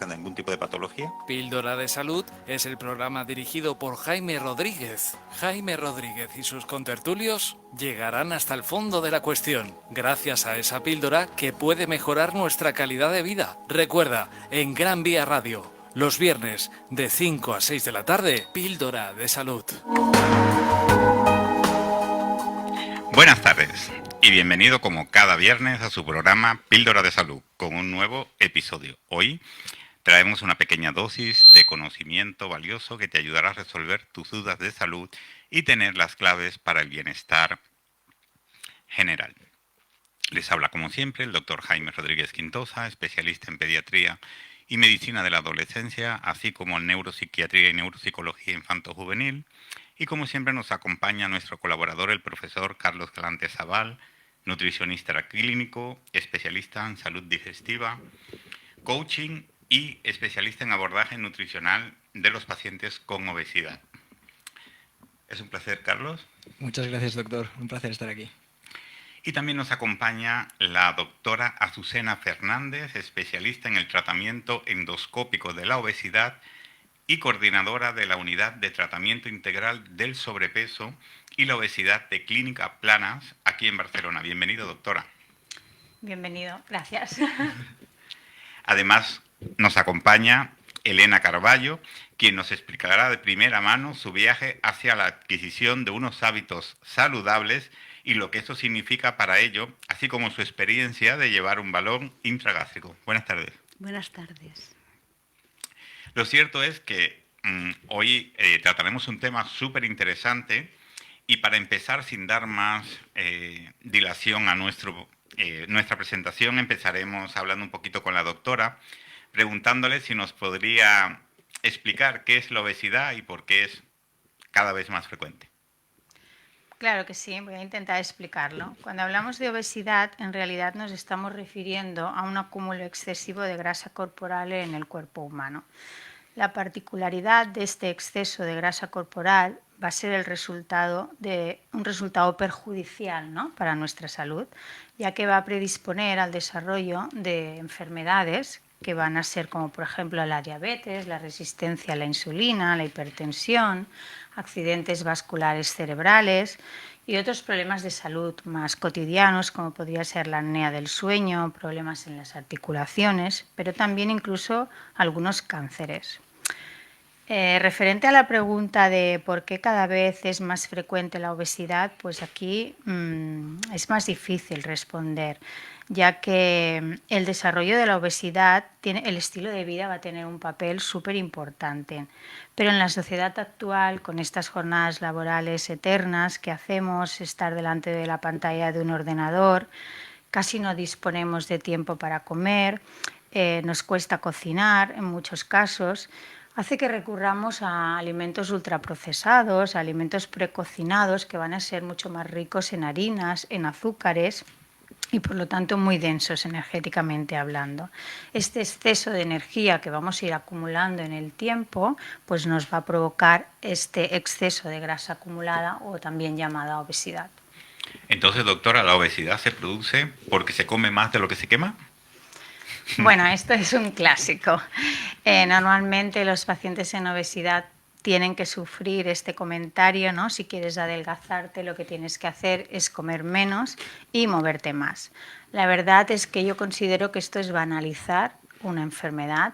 padezcan de algún tipo de patología? Píldora de Salud es el programa dirigido por Jaime Rodríguez. Jaime Rodríguez y sus contertulios llegarán hasta el fondo de la cuestión, gracias a esa píldora que puede mejorar nuestra calidad de vida. Recuerda, en Gran Vía Radio, los viernes de 5 a 6 de la tarde, Píldora de Salud. Buenas tardes y bienvenido como cada viernes a su programa Píldora de Salud con un nuevo episodio. Hoy traemos una pequeña dosis de conocimiento valioso que te ayudará a resolver tus dudas de salud y tener las claves para el bienestar general. Les habla como siempre el doctor Jaime Rodríguez Quintosa, especialista en pediatría y medicina de la adolescencia, así como en neuropsiquiatría y neuropsicología infanto-juvenil. Y como siempre nos acompaña nuestro colaborador, el profesor Carlos Galante Zaval, nutricionista clínico, especialista en salud digestiva, coaching y especialista en abordaje nutricional de los pacientes con obesidad. Es un placer, Carlos. Muchas gracias, doctor. Un placer estar aquí. Y también nos acompaña la doctora Azucena Fernández, especialista en el tratamiento endoscópico de la obesidad y coordinadora de la Unidad de Tratamiento Integral del Sobrepeso y la Obesidad de Clínica Planas, aquí en Barcelona. Bienvenido, doctora. Bienvenido, gracias. Además, nos acompaña Elena Carballo, quien nos explicará de primera mano su viaje hacia la adquisición de unos hábitos saludables y lo que eso significa para ello, así como su experiencia de llevar un balón intragástrico. Buenas tardes. Buenas tardes. Lo cierto es que hoy trataremos un tema súper interesante y para empezar, sin dar más dilación a nuestra presentación, empezaremos hablando un poquito con la doctora, preguntándole si nos podría explicar qué es la obesidad y por qué es cada vez más frecuente. Claro que sí, voy a intentar explicarlo. Cuando hablamos de obesidad, en realidad nos estamos refiriendo a un acúmulo excesivo de grasa corporal en el cuerpo humano. La particularidad de este exceso de grasa corporal va a ser el resultado de un resultado perjudicial, ¿no?, para nuestra salud, ya que va a predisponer al desarrollo de enfermedades que van a ser como por ejemplo la diabetes, la resistencia a la insulina, la hipertensión, accidentes vasculares cerebrales y otros problemas de salud más cotidianos como podría ser la apnea del sueño, problemas en las articulaciones, pero también incluso algunos cánceres. Referente a la pregunta de por qué cada vez es más frecuente la obesidad, pues aquí es más difícil responder, ya que el desarrollo de la obesidad, el estilo de vida va a tener un papel súper importante. Pero en la sociedad actual, con estas jornadas laborales eternas que hacemos, estar delante de la pantalla de un ordenador, casi no disponemos de tiempo para comer, nos cuesta cocinar en muchos casos, hace que recurramos a alimentos ultraprocesados, a alimentos precocinados que van a ser mucho más ricos en harinas, en azúcares y por lo tanto muy densos energéticamente hablando. Este exceso de energía que vamos a ir acumulando en el tiempo pues nos va a provocar este exceso de grasa acumulada o también llamada obesidad. Entonces, doctora, ¿la obesidad se produce porque se come más de lo que se quema? Bueno, esto es un clásico. Normalmente los pacientes en obesidad tienen que sufrir este comentario, ¿no? Si quieres adelgazarte, lo que tienes que hacer es comer menos y moverte más. La verdad es que yo considero que esto es banalizar una enfermedad.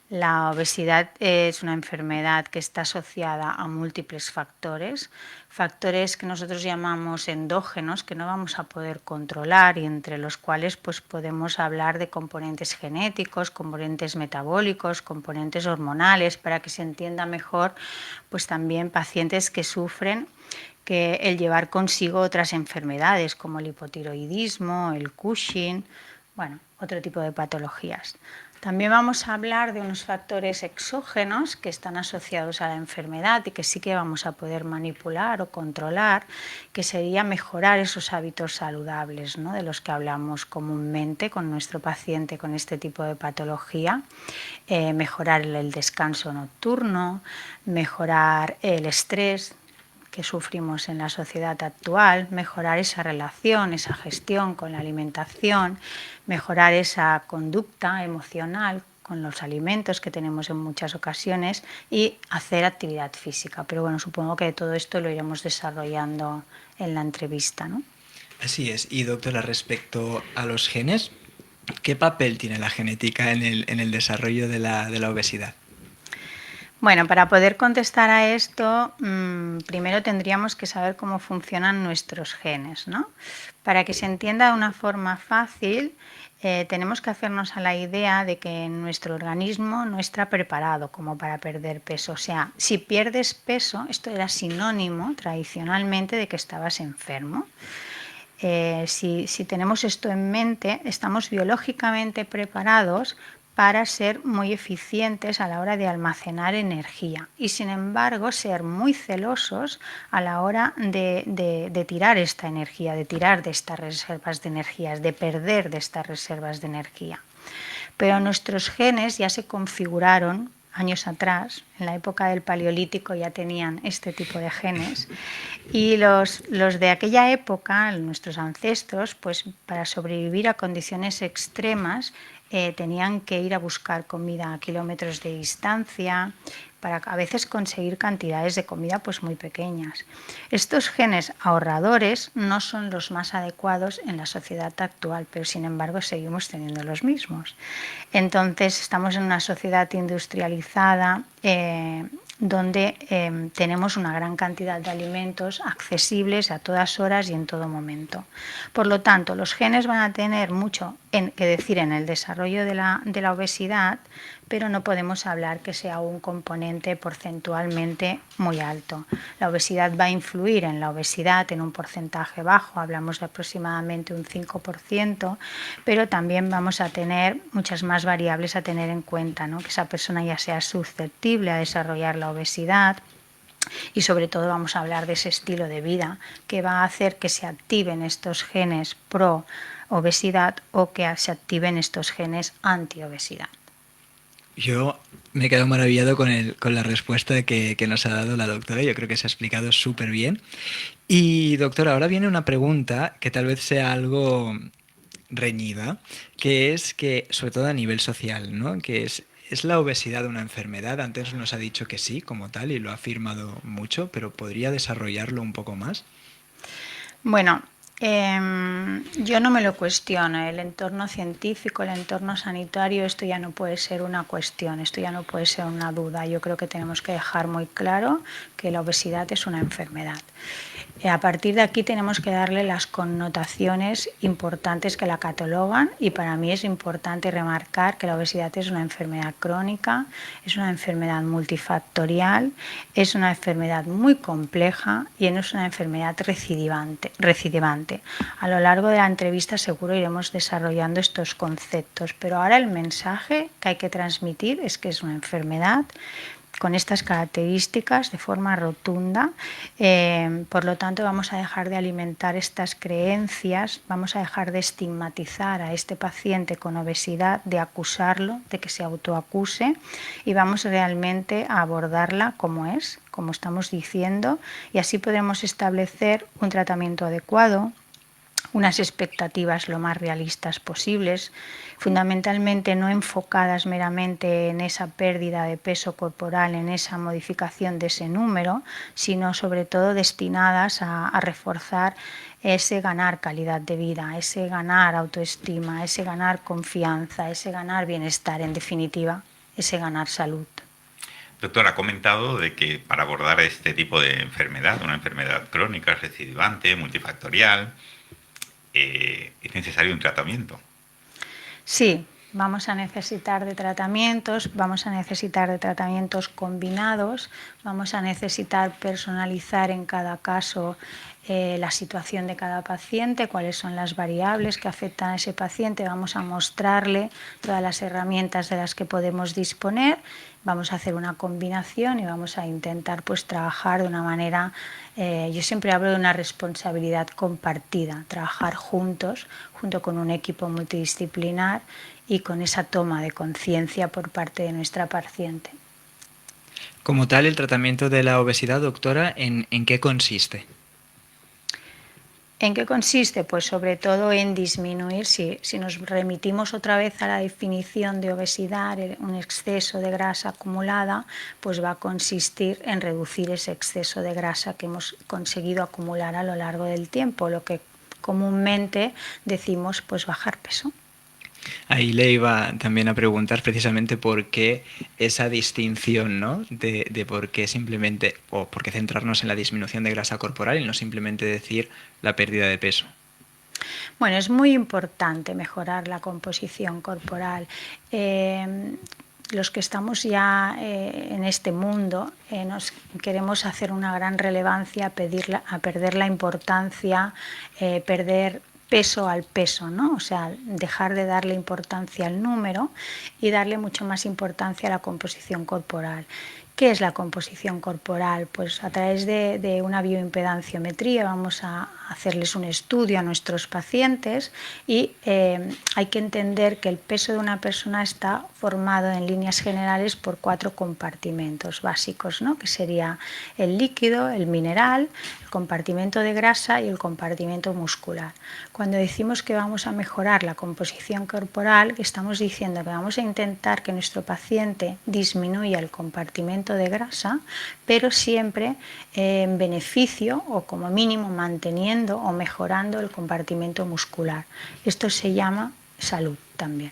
La obesidad es una enfermedad que está asociada a múltiples factores, factores que nosotros llamamos endógenos, que no vamos a poder controlar y entre los cuales pues, podemos hablar de componentes genéticos, componentes metabólicos, componentes hormonales, para que se entienda mejor pues, también pacientes que sufren que el llevar consigo otras enfermedades como el hipotiroidismo, el Cushing, bueno, otro tipo de patologías. También vamos a hablar de unos factores exógenos que están asociados a la enfermedad y que sí que vamos a poder manipular o controlar, que sería mejorar esos hábitos saludables, ¿no?, de los que hablamos comúnmente con nuestro paciente con este tipo de patología, mejorar el descanso nocturno, mejorar el estrés que sufrimos en la sociedad actual, mejorar esa relación, esa gestión con la alimentación, mejorar esa conducta emocional con los alimentos que tenemos en muchas ocasiones y hacer actividad física. Pero bueno, supongo que todo esto lo iremos desarrollando en la entrevista, ¿no? Así es. Y doctora, respecto a los genes, ¿qué papel tiene la genética en el desarrollo de la obesidad? Bueno, para poder contestar a esto, primero tendríamos que saber cómo funcionan nuestros genes, ¿no? Para que se entienda de una forma fácil, tenemos que hacernos a la idea de que nuestro organismo no está preparado como para perder peso. O sea, si pierdes peso, esto era sinónimo tradicionalmente de que estabas enfermo. Si tenemos esto en mente, estamos biológicamente preparados para ser muy eficientes a la hora de almacenar energía y, sin embargo, ser muy celosos a la hora de tirar esta energía, de tirar de estas reservas de energía, de perder de estas reservas de energía. Pero nuestros genes ya se configuraron años atrás, en la época del Paleolítico ya tenían este tipo de genes, y los de aquella época, nuestros ancestros, pues para sobrevivir a condiciones extremas tenían que ir a buscar comida a kilómetros de distancia para a veces conseguir cantidades de comida pues muy pequeñas. Estos genes ahorradores no son los más adecuados en la sociedad actual, pero sin embargo seguimos teniendo los mismos. Entonces estamos en una sociedad industrializada donde tenemos una gran cantidad de alimentos accesibles a todas horas y en todo momento. Por lo tanto, los genes van a tener mucho que decir en el desarrollo de la obesidad, pero no podemos hablar que sea un componente porcentualmente muy alto. La obesidad va a influir en la obesidad en un porcentaje bajo, hablamos de aproximadamente un 5%, pero también vamos a tener muchas más variables a tener en cuenta, ¿no? Que esa persona ya sea susceptible a desarrollar la obesidad. Y sobre todo vamos a hablar de ese estilo de vida que va a hacer que se activen estos genes pro obesidad o que se activen estos genes anti-obesidad. Yo me he quedado maravillado con la respuesta que nos ha dado la doctora. Yo creo que se ha explicado súper bien. Y doctora, ahora viene una pregunta que tal vez sea algo reñida, que es que, sobre todo a nivel social, ¿no? Que ¿es la obesidad una enfermedad? Antes nos ha dicho que sí, como tal, y lo ha afirmado mucho, pero ¿podría desarrollarlo un poco más? Bueno, yo no me lo cuestiono. El entorno científico, el entorno sanitario, esto ya no puede ser una cuestión, esto ya no puede ser una duda. Yo creo que tenemos que dejar muy claro que la obesidad es una enfermedad. A partir de aquí tenemos que darle las connotaciones importantes que la catalogan y para mí es importante remarcar que la obesidad es una enfermedad crónica, es una enfermedad multifactorial, es una enfermedad muy compleja y no es una enfermedad recidivante. A lo largo de la entrevista seguro iremos desarrollando estos conceptos, pero ahora el mensaje que hay que transmitir es que es una enfermedad con estas características de forma rotunda. Por lo tanto, vamos a dejar de alimentar estas creencias, vamos a dejar de estigmatizar a este paciente con obesidad, de acusarlo, de que se autoacuse y vamos realmente a abordarla como es, como estamos diciendo, y así podremos establecer un tratamiento adecuado, unas expectativas lo más realistas posibles, fundamentalmente no enfocadas meramente en esa pérdida de peso corporal, en esa modificación de ese número, sino sobre todo destinadas a reforzar ese ganar calidad de vida, ese ganar autoestima, ese ganar confianza, ese ganar bienestar, en definitiva, ese ganar salud. Doctor, ha comentado de que para abordar este tipo de enfermedad, una enfermedad crónica, recidivante, multifactorial, es necesario un tratamiento. Sí, vamos a necesitar de tratamientos combinados, vamos a necesitar personalizar en cada caso la situación de cada paciente, cuáles son las variables que afectan a ese paciente, vamos a mostrarle todas las herramientas de las que podemos disponer, vamos a hacer una combinación y vamos a intentar pues trabajar de una manera, yo siempre hablo de una responsabilidad compartida, trabajar juntos, junto con un equipo multidisciplinar y con esa toma de conciencia por parte de nuestra paciente. Como tal, el tratamiento de la obesidad, doctora, ¿en qué consiste? ¿En qué consiste? Pues sobre todo en disminuir, si nos remitimos otra vez a la definición de obesidad, un exceso de grasa acumulada, pues va a consistir en reducir ese exceso de grasa que hemos conseguido acumular a lo largo del tiempo, lo que comúnmente decimos pues bajar peso. Ahí le iba también a preguntar precisamente por qué esa distinción, ¿no? De por qué simplemente, o por qué centrarnos en la disminución de grasa corporal y no simplemente decir la pérdida de peso. Bueno, es muy importante mejorar la composición corporal. Los que estamos ya en este mundo nos queremos hacer una gran relevancia a perder la importancia, perder peso al peso, ¿no? O sea, dejar de darle importancia al número y darle mucho más importancia a la composición corporal. ¿Qué es la composición corporal? Pues a través de una bioimpedanciometría vamos a hacerles un estudio a nuestros pacientes y hay que entender que el peso de una persona está formado en líneas generales por 4 compartimentos básicos, ¿no? Que sería el líquido, el mineral, el compartimento de grasa y el compartimento muscular. Cuando decimos que vamos a mejorar la composición corporal, estamos diciendo que vamos a intentar que nuestro paciente disminuya el compartimento de grasa, pero siempre en beneficio o como mínimo manteniendo o mejorando el compartimento muscular. Esto se llama salud también.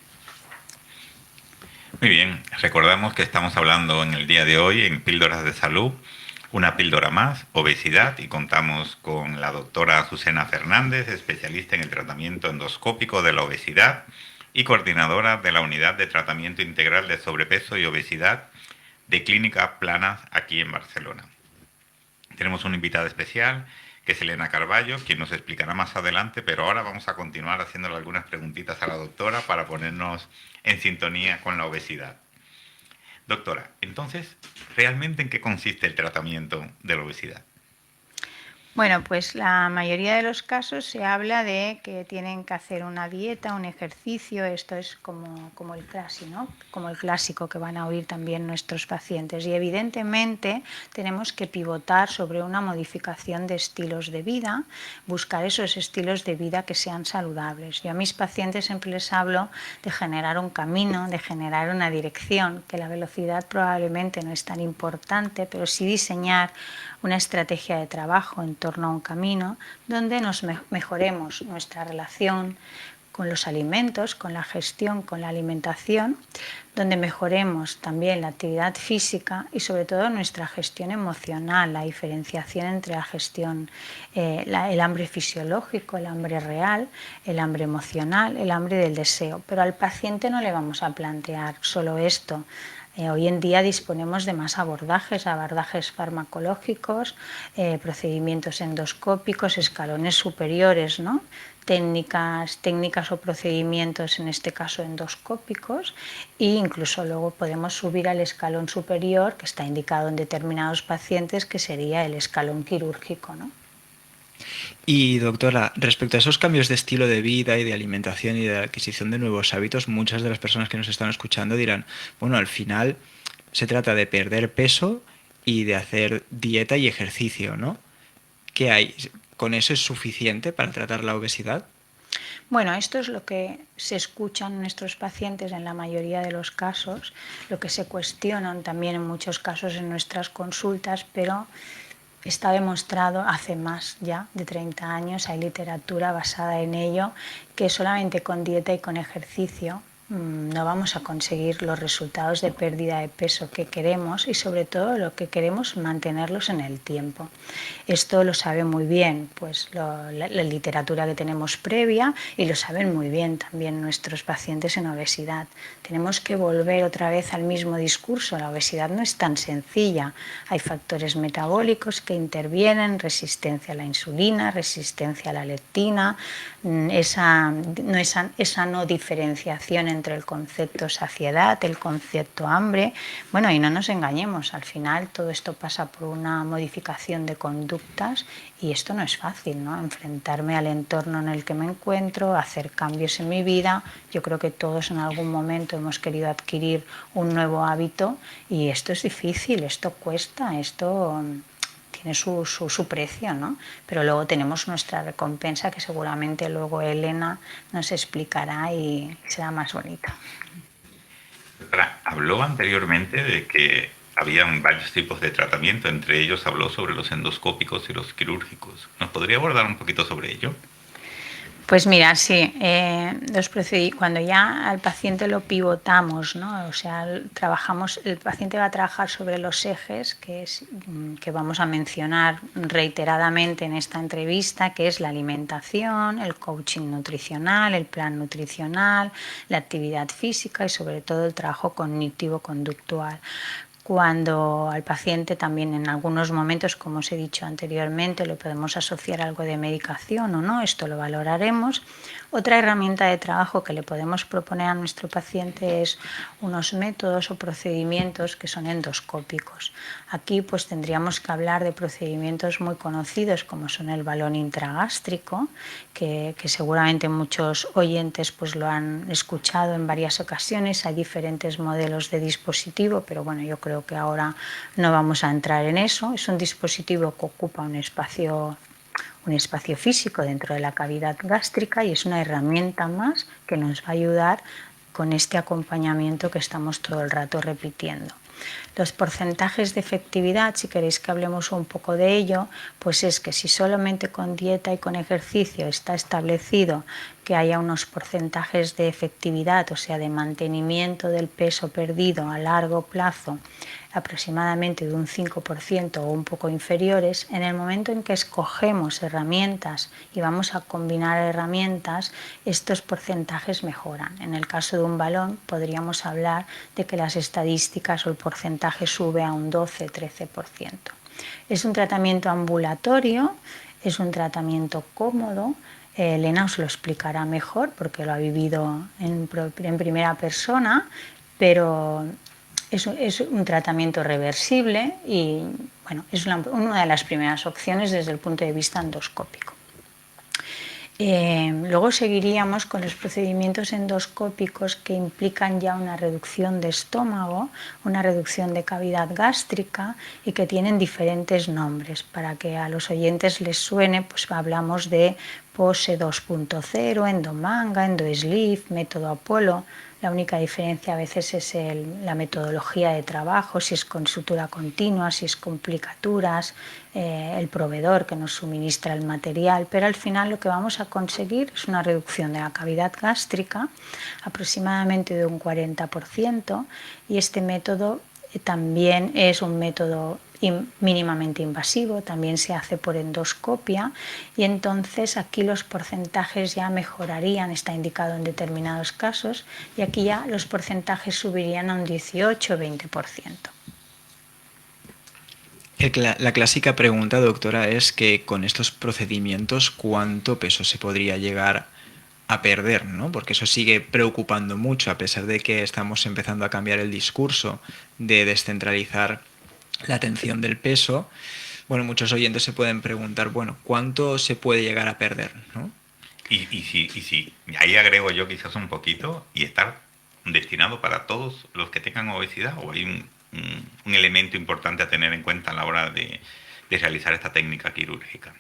Muy bien, recordamos que estamos hablando en el día de hoy en Píldoras de Salud, una píldora más, obesidad, y contamos con la doctora Azucena Fernández, especialista en el tratamiento endoscópico de la obesidad y coordinadora de la Unidad de Tratamiento Integral de Sobrepeso y Obesidad de Clínica Planas aquí en Barcelona. Tenemos una invitada especial, que es Elena Carballo, quien nos explicará más adelante, pero ahora vamos a continuar haciéndole algunas preguntitas a la doctora para ponernos en sintonía con la obesidad. Doctora, entonces, ¿realmente en qué consiste el tratamiento de la obesidad? Bueno, pues la mayoría de los casos se habla de que tienen que hacer una dieta, un ejercicio, esto es como el clásico, ¿no? Como el clásico que van a oír también nuestros pacientes. Y evidentemente tenemos que pivotar sobre una modificación de estilos de vida, buscar esos estilos de vida que sean saludables. Yo a mis pacientes siempre les hablo de generar un camino, de generar una dirección, que la velocidad probablemente no es tan importante, pero sí diseñar una estrategia de trabajo en torno a un camino donde nos mejoremos nuestra relación con los alimentos, con la gestión, con la alimentación, donde mejoremos también la actividad física y sobre todo nuestra gestión emocional, la diferenciación entre la gestión, el hambre fisiológico, el hambre real, el hambre emocional, el hambre del deseo. Pero al paciente no le vamos a plantear solo esto. Hoy en día disponemos de más abordajes farmacológicos, procedimientos endoscópicos, escalones superiores, ¿no? técnicas o procedimientos, en este caso endoscópicos, e incluso luego podemos subir al escalón superior, que está indicado en determinados pacientes, que sería el escalón quirúrgico, ¿no? Y doctora, respecto a esos cambios de estilo de vida y de alimentación y de adquisición de nuevos hábitos, muchas de las personas que nos están escuchando dirán, bueno, al final se trata de perder peso y de hacer dieta y ejercicio, ¿no? ¿Qué hay? ¿Con eso es suficiente para tratar la obesidad? Bueno, esto es lo que se escuchan en nuestros pacientes en la mayoría de los casos, lo que se cuestionan también en muchos casos en nuestras consultas, pero está demostrado hace más ya de 30 años, hay literatura basada en ello, que solamente con dieta y con ejercicio no vamos a conseguir los resultados de pérdida de peso que queremos y sobre todo lo que queremos mantenerlos en el tiempo. Esto lo sabe muy bien pues la literatura que tenemos previa y lo saben muy bien también nuestros pacientes en obesidad. Tenemos que volver otra vez al mismo discurso. La obesidad no es tan sencilla. Hay factores metabólicos que intervienen, resistencia a la insulina, resistencia a la leptina, esa no diferenciación entre el concepto saciedad, el concepto hambre. Bueno, y no nos engañemos, al final todo esto pasa por una modificación de conductas y esto no es fácil, ¿no? Enfrentarme al entorno en el que me encuentro, hacer cambios en mi vida. Yo creo que todos en algún momento hemos querido adquirir un nuevo hábito y esto es difícil, esto cuesta, esto tiene su precio, ¿no? Pero luego tenemos nuestra recompensa, que seguramente luego Elena nos explicará y será más bonita. Habló anteriormente de que habían varios tipos de tratamiento, entre ellos habló sobre los endoscópicos y los quirúrgicos. ¿Nos podría abordar un poquito sobre ello? Pues mira, sí, cuando ya al paciente lo pivotamos, ¿no? O sea, el paciente va a trabajar sobre los ejes que vamos a mencionar reiteradamente en esta entrevista, que es la alimentación, el coaching nutricional, el plan nutricional, la actividad física y sobre todo el trabajo cognitivo-conductual. Cuando al paciente también en algunos momentos, como os he dicho anteriormente, le podemos asociar algo de medicación o no, esto lo valoraremos. Otra herramienta de trabajo que le podemos proponer a nuestro paciente es unos métodos o procedimientos que son endoscópicos. Aquí pues tendríamos que hablar de procedimientos muy conocidos como son el balón intragástrico, que seguramente muchos oyentes pues lo han escuchado en varias ocasiones. Hay diferentes modelos de dispositivo, pero bueno, yo creo que ahora no vamos a entrar en eso. Es un dispositivo que ocupa un espacio físico dentro de la cavidad gástrica y es una herramienta más que nos va a ayudar con este acompañamiento que estamos todo el rato repitiendo. Los porcentajes de efectividad, si queréis que hablemos un poco de ello, pues es que si solamente con dieta y con ejercicio está establecido que haya unos porcentajes de efectividad, o sea, de mantenimiento del peso perdido a largo plazo, aproximadamente de un 5% o un poco inferiores, en el momento en que escogemos herramientas y vamos a combinar herramientas, estos porcentajes mejoran. En el caso de un balón podríamos hablar de que las estadísticas o el porcentaje sube a un 12-13%. Es un tratamiento ambulatorio, es un tratamiento cómodo. Elena os lo explicará mejor porque lo ha vivido en primera persona, pero es un tratamiento reversible y bueno, es una de las primeras opciones desde el punto de vista endoscópico. Luego seguiríamos con los procedimientos endoscópicos que implican ya una reducción de estómago, una reducción de cavidad gástrica y que tienen diferentes nombres. Para que a los oyentes les suene, pues hablamos de POSE 2.0, Endomanga, Endoslip, método Apolo. La única diferencia a veces es la metodología de trabajo, si es con sutura continua, si es con plicaturas, el proveedor que nos suministra el material, pero al final lo que vamos a conseguir es una reducción de la cavidad gástrica aproximadamente de un 40% y este método también es un método mínimamente invasivo, también se hace por endoscopia y entonces aquí los porcentajes ya mejorarían, está indicado en determinados casos y aquí ya los porcentajes subirían a un 18-20%. La clásica pregunta, doctora, es que con estos procedimientos, ¿cuánto peso se podría llegar a perder, ¿no? Porque eso sigue preocupando mucho, a pesar de que estamos empezando a cambiar el discurso de descentralizar la atención del peso. Bueno, muchos oyentes se pueden preguntar, bueno, ¿cuánto se puede llegar a perder, ¿no? Y ahí agrego yo quizás un poquito, y estar destinado para todos los que tengan obesidad, o hay un elemento importante a tener en cuenta a la hora de realizar esta técnica quirúrgica.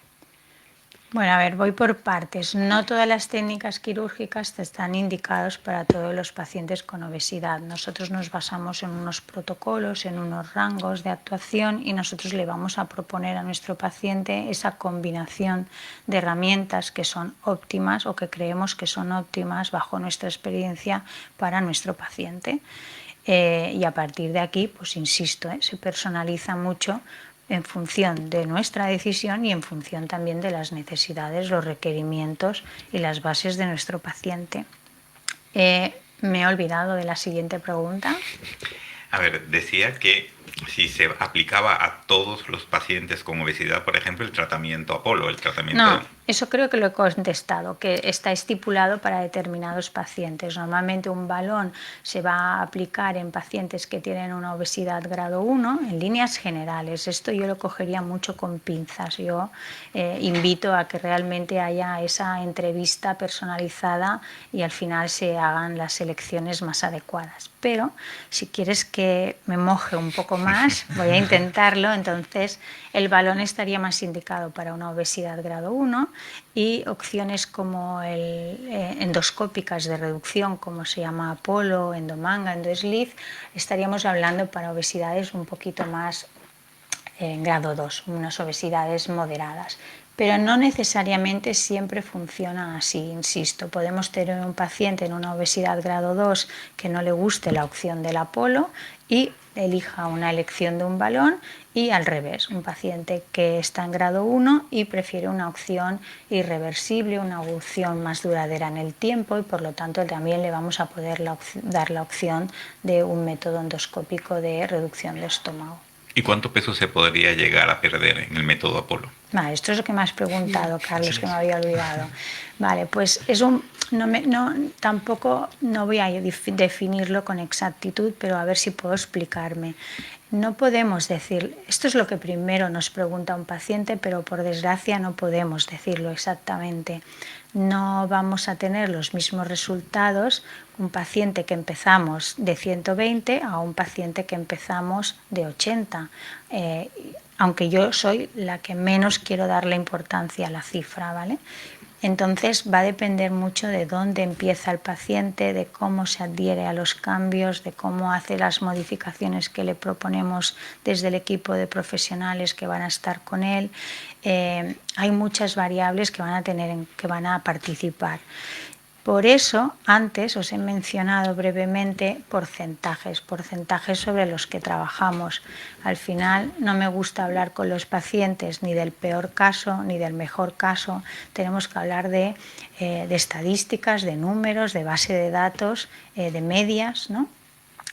Bueno, a ver, voy por partes. No todas las técnicas quirúrgicas están indicadas para todos los pacientes con obesidad. Nosotros nos basamos en unos protocolos, en unos rangos de actuación y nosotros le vamos a proponer a nuestro paciente esa combinación de herramientas que son óptimas o que creemos que son óptimas bajo nuestra experiencia para nuestro paciente. Y a partir de aquí, pues insisto, se personaliza mucho en función de nuestra decisión y en función también de las necesidades, los requerimientos y las bases de nuestro paciente. Me he olvidado de la siguiente pregunta. A ver, decía que si se aplicaba a todos los pacientes con obesidad, por ejemplo, el tratamiento Apolo, el tratamiento... Eso creo que lo he contestado, que está estipulado para determinados pacientes. Normalmente un balón se va a aplicar en pacientes que tienen una obesidad grado 1 en líneas generales. Esto yo lo cogería mucho con pinzas. Yo invito a que realmente haya esa entrevista personalizada y al final se hagan las selecciones más adecuadas. Pero si quieres que me moje un poco más, voy a intentarlo. Entonces el balón estaría más indicado para una obesidad grado 1 y opciones como endoscópicas de reducción, como se llama Apollo, Endomanga, Endosleeve, estaríamos hablando para obesidades un poquito más en grado 2, unas obesidades moderadas. Pero no necesariamente siempre funciona así, insisto. Podemos tener un paciente en una obesidad grado 2 que no le guste la opción del Apollo y elija una elección de un balón, y al revés, un paciente que está en grado 1 y prefiere una opción irreversible, una opción más duradera en el tiempo, y por lo tanto también le vamos a poder dar la opción de un método endoscópico de reducción de estómago. ¿Y cuánto peso se podría llegar a perder en el método Apolo? Vale, esto es lo que me has preguntado, Carlos, que me había olvidado. Vale, pues es un, tampoco no voy a definirlo con exactitud, pero a ver si puedo explicarme. No podemos decir, esto es lo que primero nos pregunta un paciente, pero por desgracia no podemos decirlo exactamente. No vamos a tener los mismos resultados un paciente que empezamos de 120 a un paciente que empezamos de 80. Aunque yo soy la que menos quiero darle importancia a la cifra, ¿vale? Entonces va a depender mucho de dónde empieza el paciente, de cómo se adhiere a los cambios, de cómo hace las modificaciones que le proponemos desde el equipo de profesionales que van a estar con él. Hay muchas variables que van a participar. Por eso, antes os he mencionado brevemente porcentajes sobre los que trabajamos. Al final no me gusta hablar con los pacientes ni del peor caso ni del mejor caso. Tenemos que hablar de estadísticas, de números, de base de datos, de medias, ¿no?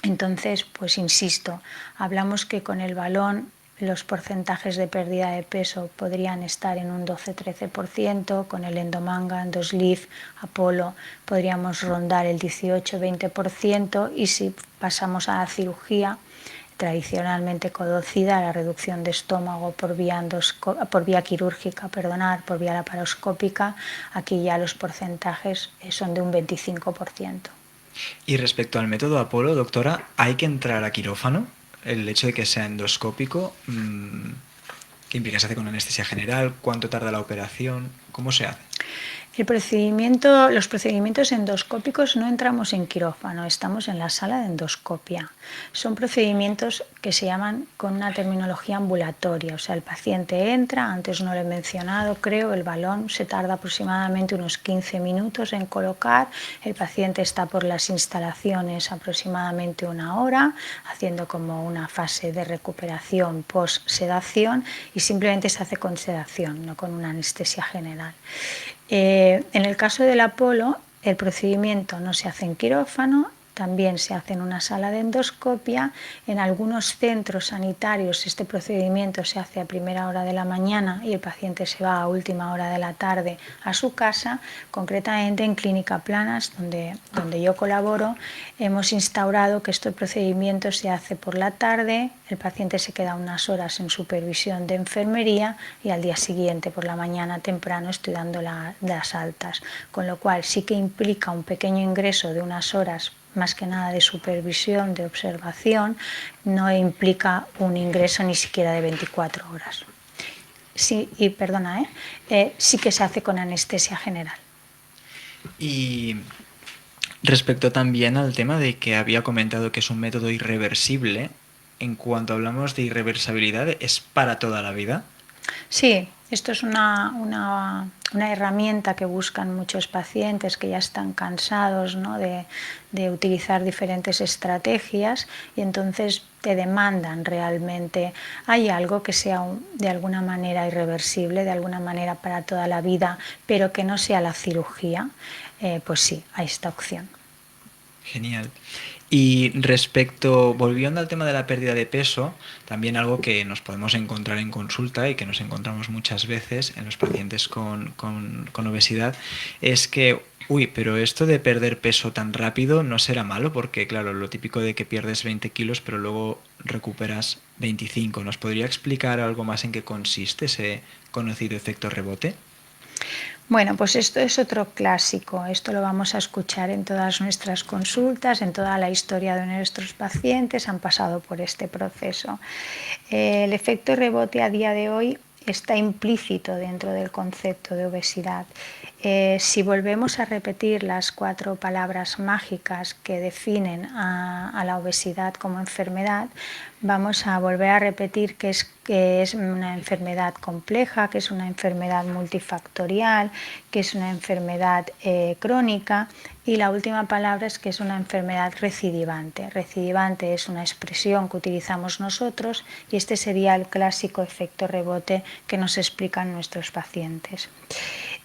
Entonces, pues insisto, hablamos que con el balón los porcentajes de pérdida de peso podrían estar en un 12-13%, con el Endomanga, Endosleeve, Apollo podríamos rondar el 18-20%, y si pasamos a la cirugía tradicionalmente conocida, la reducción de estómago por vía quirúrgica, por vía laparoscópica, aquí ya los porcentajes son de un 25%. Y respecto al método Apollo, doctora, ¿hay que entrar a quirófano? El hecho de que sea endoscópico, ¿qué implica? ¿Se hace con anestesia general? ¿Cuánto tarda la operación? ¿Cómo se hace? Los procedimientos endoscópicos no entramos en quirófano, estamos en la sala de endoscopia. Son procedimientos que se llaman con una terminología ambulatoria, o sea, el paciente entra, antes no lo he mencionado, creo, el balón se tarda aproximadamente unos 15 minutos en colocar, el paciente está por las instalaciones aproximadamente una hora, haciendo como una fase de recuperación post-sedación, y simplemente se hace con sedación, no con una anestesia general. En el caso del Apollo, el procedimiento no se hace en quirófano, también se hace en una sala de endoscopia. En algunos centros sanitarios este procedimiento se hace a primera hora de la mañana y el paciente se va a última hora de la tarde a su casa. Concretamente en Clínica Planas, donde yo colaboro, hemos instaurado que este procedimiento se hace por la tarde, el paciente se queda unas horas en supervisión de enfermería y al día siguiente por la mañana temprano estoy dando las altas, con lo cual sí que implica un pequeño ingreso de unas horas, más que nada de supervisión, de observación, no implica un ingreso ni siquiera de 24 horas. Sí, y perdona, sí que se hace con anestesia general. Y respecto también al tema de que había comentado que es un método irreversible, en cuanto hablamos de irreversibilidad, ¿es para toda la vida? Sí, esto es una herramienta que buscan muchos pacientes que ya están cansados, ¿no?, de utilizar diferentes estrategias, y entonces te demandan realmente, ¿hay algo que sea de alguna manera irreversible, de alguna manera para toda la vida, pero que no sea la cirugía? Pues sí, hay esta opción. Genial. Y respecto, volviendo al tema de la pérdida de peso, también algo que nos podemos encontrar en consulta y que nos encontramos muchas veces en los pacientes con obesidad es que, uy, pero esto de perder peso tan rápido no será malo porque, claro, lo típico de que pierdes 20 kilos pero luego recuperas 25. ¿Nos podría explicar algo más en qué consiste ese conocido efecto rebote? Bueno, pues esto es otro clásico. Esto lo vamos a escuchar en todas nuestras consultas, en toda la historia de nuestros pacientes, han pasado por este proceso. El efecto rebote a día de hoy está implícito dentro del concepto de obesidad. Si volvemos a repetir las 4 palabras mágicas que definen a la obesidad como enfermedad, vamos a volver a repetir que es una enfermedad compleja, que es una enfermedad multifactorial, que es una enfermedad crónica, y la última palabra es que es una enfermedad recidivante. Recidivante es una expresión que utilizamos nosotros y este sería el clásico efecto rebote que nos explican nuestros pacientes.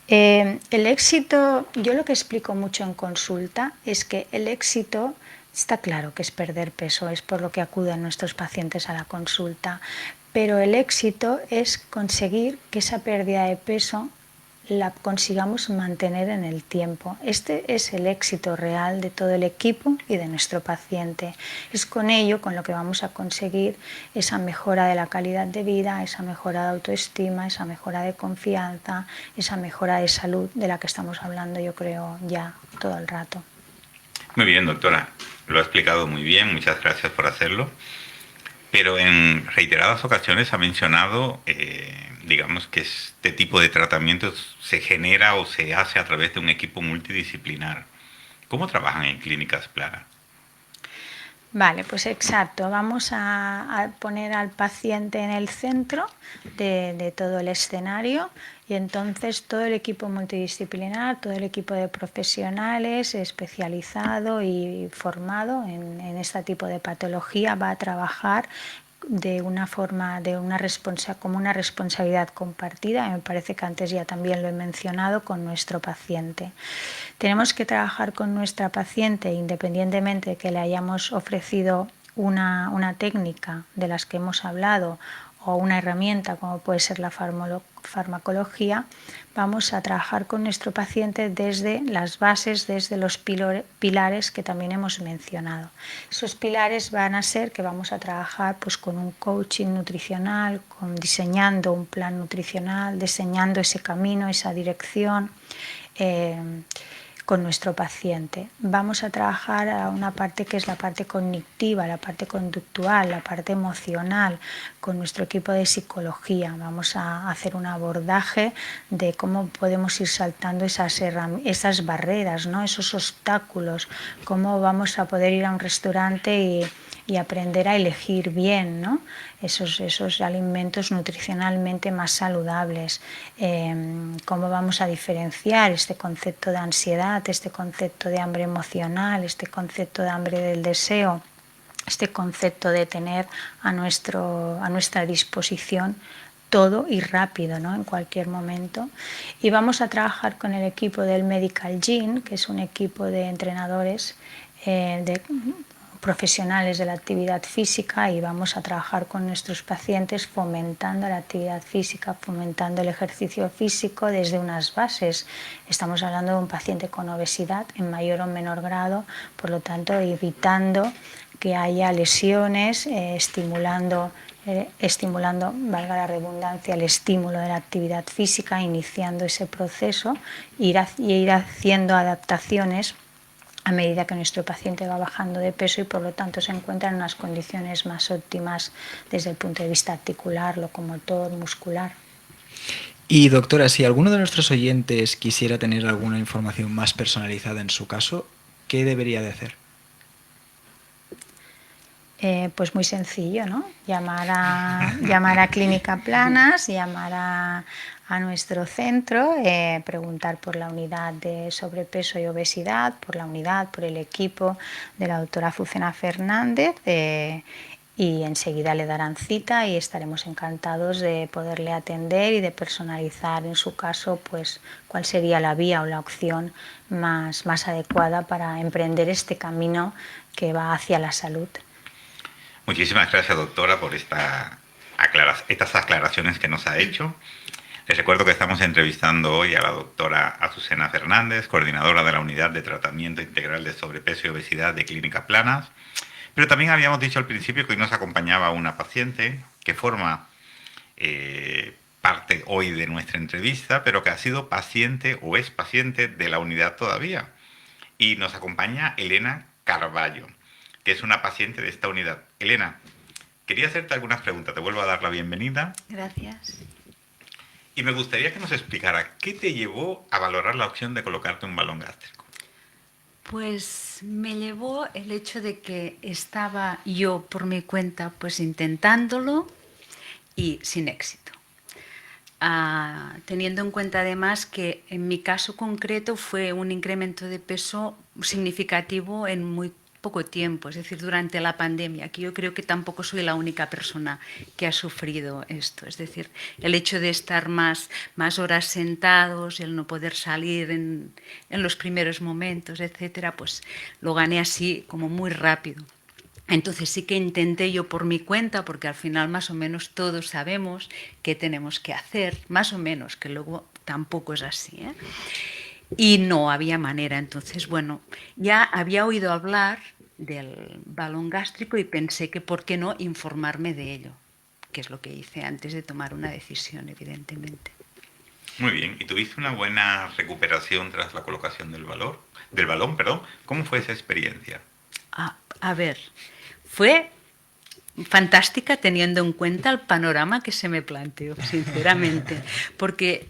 El éxito, yo lo que explico mucho en consulta es que el éxito está claro que es perder peso, es por lo que acuden nuestros pacientes a la consulta, pero el éxito es conseguir que esa pérdida de peso la consigamos mantener en el tiempo. Este es el éxito real de todo el equipo y de nuestro paciente. Es con ello con lo que vamos a conseguir esa mejora de la calidad de vida, esa mejora de autoestima, esa mejora de confianza, esa mejora de salud de la que estamos hablando, yo creo, ya todo el rato. Muy bien, doctora. Lo ha explicado muy bien. Muchas gracias por hacerlo. Pero en reiteradas ocasiones ha mencionado, digamos, que este tipo de tratamientos se genera o se hace a través de un equipo multidisciplinar. ¿Cómo trabajan en Clínicas Plana? Vale, pues exacto. Vamos a poner al paciente en el centro de todo el escenario y entonces todo el equipo multidisciplinar, todo el equipo de profesionales especializado y formado en este tipo de patología va a trabajar de una forma, como una responsabilidad compartida, y me parece que antes ya también lo he mencionado, con nuestro paciente. Tenemos que trabajar con nuestra paciente independientemente de que le hayamos ofrecido una técnica de las que hemos hablado o una herramienta como puede ser la farmacología. Vamos a trabajar con nuestro paciente desde las bases, desde los pilares que también hemos mencionado. Esos pilares van a ser que vamos a trabajar pues, con un coaching nutricional, diseñando un plan nutricional, diseñando ese camino, esa dirección, con nuestro paciente. Vamos a trabajar a una parte que es la parte cognitiva, la parte conductual, la parte emocional, con nuestro equipo de psicología. Vamos a hacer un abordaje de cómo podemos ir saltando esas barreras, ¿no? Esos obstáculos, cómo vamos a poder ir a un restaurante y aprender a elegir bien, ¿no? esos alimentos nutricionalmente más saludables, cómo vamos a diferenciar este concepto de ansiedad, este concepto de hambre emocional, este concepto de hambre del deseo, este concepto de tener a nuestra disposición todo y rápido, ¿no? En cualquier momento. Y vamos a trabajar con el equipo del Medical Gym, que es un equipo de entrenadores profesionales de la actividad física, y vamos a trabajar con nuestros pacientes fomentando la actividad física, fomentando el ejercicio físico desde unas bases. Estamos hablando de un paciente con obesidad en mayor o menor grado, por lo tanto evitando que haya lesiones, estimulando, valga la redundancia, el estímulo de la actividad física, iniciando ese proceso y ir haciendo adaptaciones a medida que nuestro paciente va bajando de peso y por lo tanto se encuentra en unas condiciones más óptimas desde el punto de vista articular, locomotor, muscular. Y doctora, si alguno de nuestros oyentes quisiera tener alguna información más personalizada en su caso, ¿qué debería de hacer? Pues muy sencillo, ¿no? Llamar a Clínica Planas, llamar a nuestro centro, preguntar por la unidad de sobrepeso y obesidad, por la unidad, por el equipo de la doctora Azucena Fernández, y enseguida le darán cita y estaremos encantados de poderle atender y de personalizar en su caso pues cuál sería la vía o la opción más adecuada para emprender este camino que va hacia la salud. Muchísimas gracias, doctora, por estas aclaraciones que nos ha hecho. Les recuerdo que estamos entrevistando hoy a la doctora Azucena Fernández, coordinadora de la Unidad de Tratamiento Integral de Sobrepeso y Obesidad de Clínica Planas. Pero también habíamos dicho al principio que hoy nos acompañaba una paciente que forma parte hoy de nuestra entrevista, pero que ha sido paciente o es paciente de la unidad todavía. Y nos acompaña Elena Carballo, que es una paciente de esta unidad. Elena, quería hacerte algunas preguntas. Te vuelvo a dar la bienvenida. Gracias. Y me gustaría que nos explicara qué te llevó a valorar la opción de colocarte un balón gástrico. Pues me llevó el hecho de que estaba yo por mi cuenta pues intentándolo y sin éxito. Teniendo en cuenta además que en mi caso concreto fue un incremento de peso significativo en muy poco tiempo, es decir, durante la pandemia, que yo creo que tampoco soy la única persona que ha sufrido esto. Es decir, el hecho de estar más horas sentados, el no poder salir en los primeros momentos, etcétera, pues lo gané así como muy rápido. Entonces sí que intenté yo por mi cuenta, porque al final más o menos todos sabemos qué tenemos que hacer, más o menos, que luego tampoco es así, ¿eh? Y no había manera. Entonces, bueno, ya había oído hablar del balón gástrico y pensé que por qué no informarme de ello, que es lo que hice antes de tomar una decisión, evidentemente. Muy bien. ¿Y tuviste una buena recuperación tras la colocación del balón? ¿Cómo fue esa experiencia? A ver, fue fantástica teniendo en cuenta el panorama que se me planteó, sinceramente, porque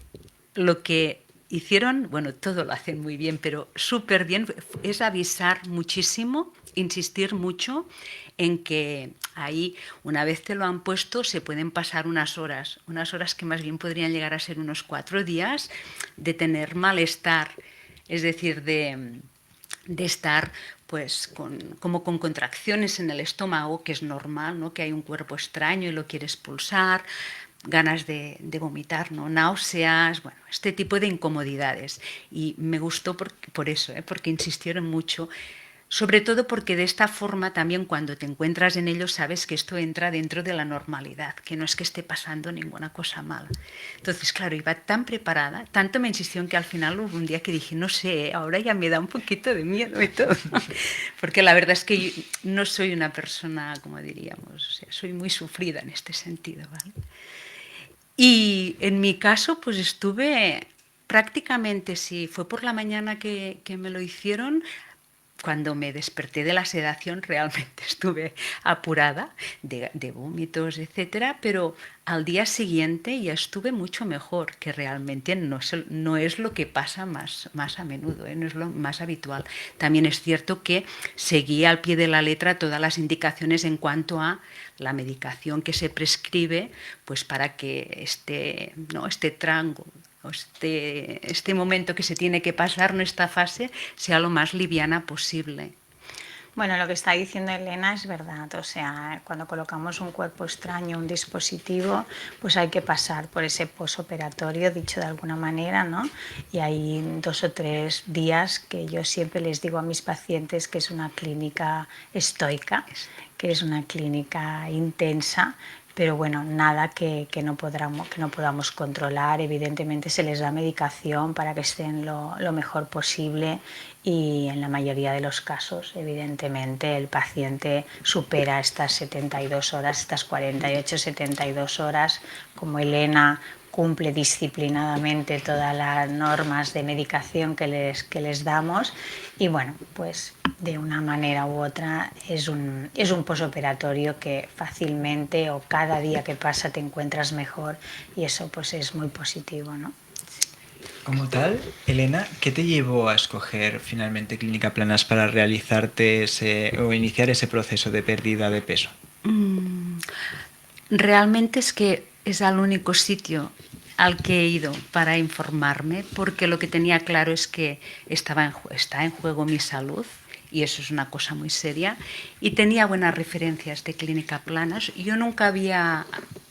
lo que hicieron, bueno, todo lo hacen muy bien, pero súper bien, es avisar muchísimo, insistir mucho en que ahí, una vez te lo han puesto, se pueden pasar unas horas que más bien podrían llegar a ser unos 4 días de tener malestar, es decir, de estar pues como con contracciones en el estómago, que es normal, ¿no? Que hay un cuerpo extraño y lo quieres expulsar, ganas de vomitar, ¿no? Náuseas, bueno, este tipo de incomodidades. Y me gustó por eso, porque insistieron mucho, sobre todo porque de esta forma también cuando te encuentras en ello sabes que esto entra dentro de la normalidad, que no es que esté pasando ninguna cosa mala. Entonces, claro, iba tan preparada, tanto me insistió que al final hubo un día que dije, no sé, ahora ya me da un poquito de miedo y todo, porque la verdad es que yo no soy una persona, como diríamos, o sea, soy muy sufrida en este sentido, ¿vale? Y en mi caso, pues estuve prácticamente, si fue por la mañana que me lo hicieron, cuando me desperté de la sedación realmente estuve apurada de vómitos, etcétera, pero al día siguiente ya estuve mucho mejor, que realmente no es lo que pasa más a menudo, no es lo más habitual. También es cierto que seguí al pie de la letra todas las indicaciones en cuanto a la medicación que se prescribe, pues para que este trango, este momento que se tiene que pasar, esta fase, sea lo más liviana posible. Bueno, lo que está diciendo Elena es verdad, o sea, cuando colocamos un cuerpo extraño, un dispositivo, pues hay que pasar por ese posoperatorio, dicho de alguna manera, ¿no? Y hay 2 o 3 días que yo siempre les digo a mis pacientes que es una clínica estoica, que es una clínica intensa, pero bueno, nada que no podamos controlar. Evidentemente se les da medicación para que estén lo mejor posible y en la mayoría de los casos, evidentemente, el paciente supera estas 72 horas, estas 48, 72 horas, como Elena cumple disciplinadamente todas las normas de medicación que les damos y bueno, pues de una manera u otra es un posoperatorio que fácilmente o cada día que pasa te encuentras mejor y eso pues es muy positivo, ¿no? Como tal, Elena, ¿qué te llevó a escoger finalmente Clínica Planas para realizarte o iniciar ese proceso de pérdida de peso? Realmente es que es el único sitio al que he ido para informarme, porque lo que tenía claro es que está en juego mi salud y eso es una cosa muy seria, y tenía buenas referencias de clínica planas. Yo nunca había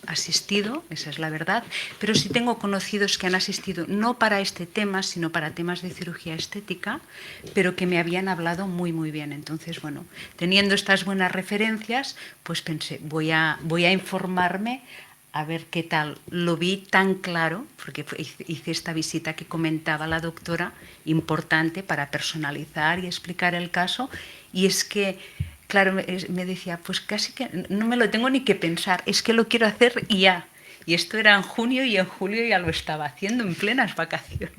asistido, esa es la verdad, pero sí tengo conocidos que han asistido no para este tema, sino para temas de cirugía estética, pero que me habían hablado muy, muy bien. Entonces, bueno, teniendo estas buenas referencias, pues pensé, voy a informarme a ver qué tal. Lo vi tan claro, porque hice esta visita que comentaba la doctora, importante para personalizar y explicar el caso, y es que, claro, me decía, pues casi que no me lo tengo ni que pensar, es que lo quiero hacer y ya. Y esto era en junio y en julio ya lo estaba haciendo en plenas vacaciones.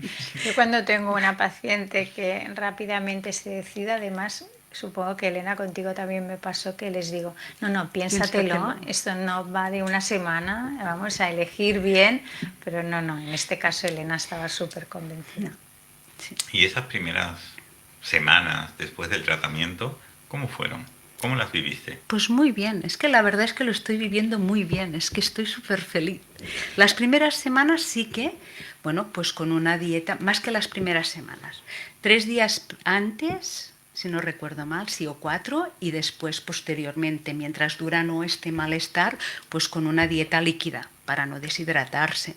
Yo cuando tengo una paciente que rápidamente se decida, además, supongo que Elena contigo también me pasó que les digo, no, piénsatelo, esto no va de una semana, vamos a elegir bien, pero no, en este caso Elena estaba súper convencida. Sí. ¿Y esas primeras semanas después del tratamiento, cómo fueron? ¿Cómo las viviste? Pues muy bien, es que la verdad es que lo estoy viviendo muy bien, es que estoy súper feliz. Las primeras semanas sí que, bueno, pues con una dieta, más que las primeras semanas, 3 días antes, si no recuerdo mal, sí, o 4, y después posteriormente, mientras dura no este malestar, pues con una dieta líquida para no deshidratarse.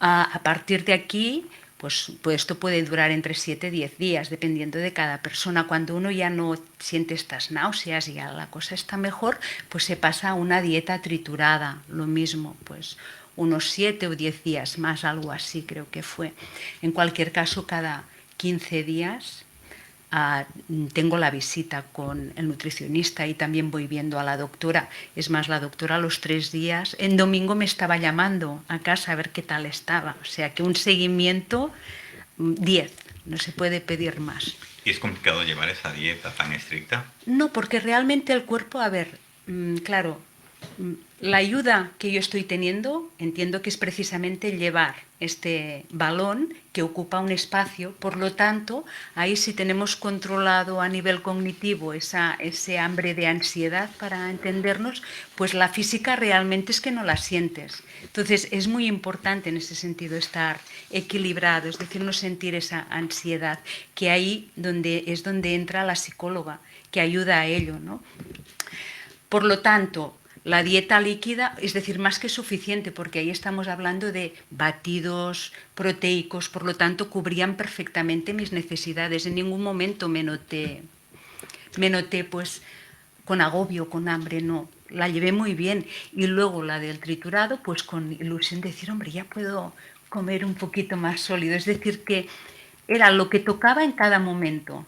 A partir de aquí, pues esto puede durar entre 7 y 10 días, dependiendo de cada persona. Cuando uno ya no siente estas náuseas y ya la cosa está mejor, pues se pasa a una dieta triturada, lo mismo, pues unos 7 o 10 días más, algo así creo que fue. En cualquier caso, cada 15 días tengo la visita con el nutricionista y también voy viendo a la doctora. Es más, la doctora a los 3 días, en domingo me estaba llamando a casa a ver qué tal estaba. O sea que un seguimiento 10, no se puede pedir más. ¿Y es complicado llevar esa dieta tan estricta? No, porque realmente el cuerpo, a ver, claro, la ayuda que yo estoy teniendo, entiendo que es precisamente llevar este balón que ocupa un espacio, por lo tanto, ahí sí tenemos controlado a nivel cognitivo ese hambre de ansiedad, para entendernos, pues la física realmente es que no la sientes. Entonces es muy importante en ese sentido estar equilibrado, es decir, no sentir esa ansiedad, que ahí es donde entra la psicóloga, que ayuda a ello, ¿no? Por lo tanto, la dieta líquida, es decir, más que suficiente, porque ahí estamos hablando de batidos proteicos, por lo tanto, cubrían perfectamente mis necesidades. En ningún momento me noté pues con agobio, con hambre, no. La llevé muy bien. Y luego la del triturado, pues con ilusión de decir, hombre, ya puedo comer un poquito más sólido. Es decir, que era lo que tocaba en cada momento,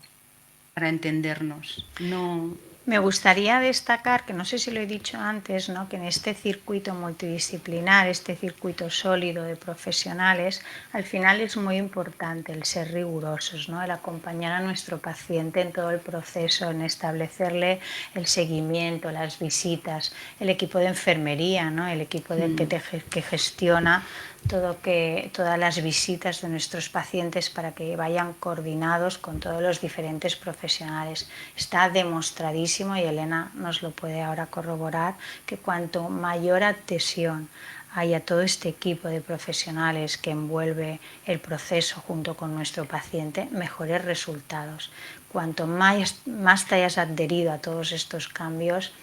para entendernos. No. Me gustaría destacar, que no sé si lo he dicho antes, ¿no?, que en este circuito multidisciplinar, este circuito sólido de profesionales, al final es muy importante el ser rigurosos, ¿no?, el acompañar a nuestro paciente en todo el proceso, en establecerle el seguimiento, las visitas, el equipo de enfermería, ¿no?, el equipo que gestiona todas las visitas de nuestros pacientes para que vayan coordinados con todos los diferentes profesionales. Está demostradísimo, y Elena nos lo puede ahora corroborar, que cuanto mayor adhesión haya todo este equipo de profesionales que envuelve el proceso junto con nuestro paciente, mejores resultados. Cuanto más te hayas adherido a todos estos cambios,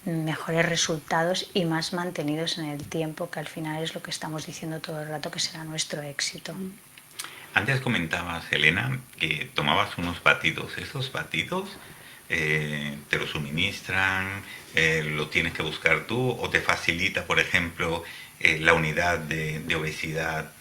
mejores resultados y más mantenidos en el tiempo, que al final es lo que estamos diciendo todo el rato que será nuestro éxito. Antes comentabas, Elena, que tomabas unos batidos. ¿Esos batidos te los suministran, lo tienes que buscar tú, o te facilita, por ejemplo, la unidad de obesidad,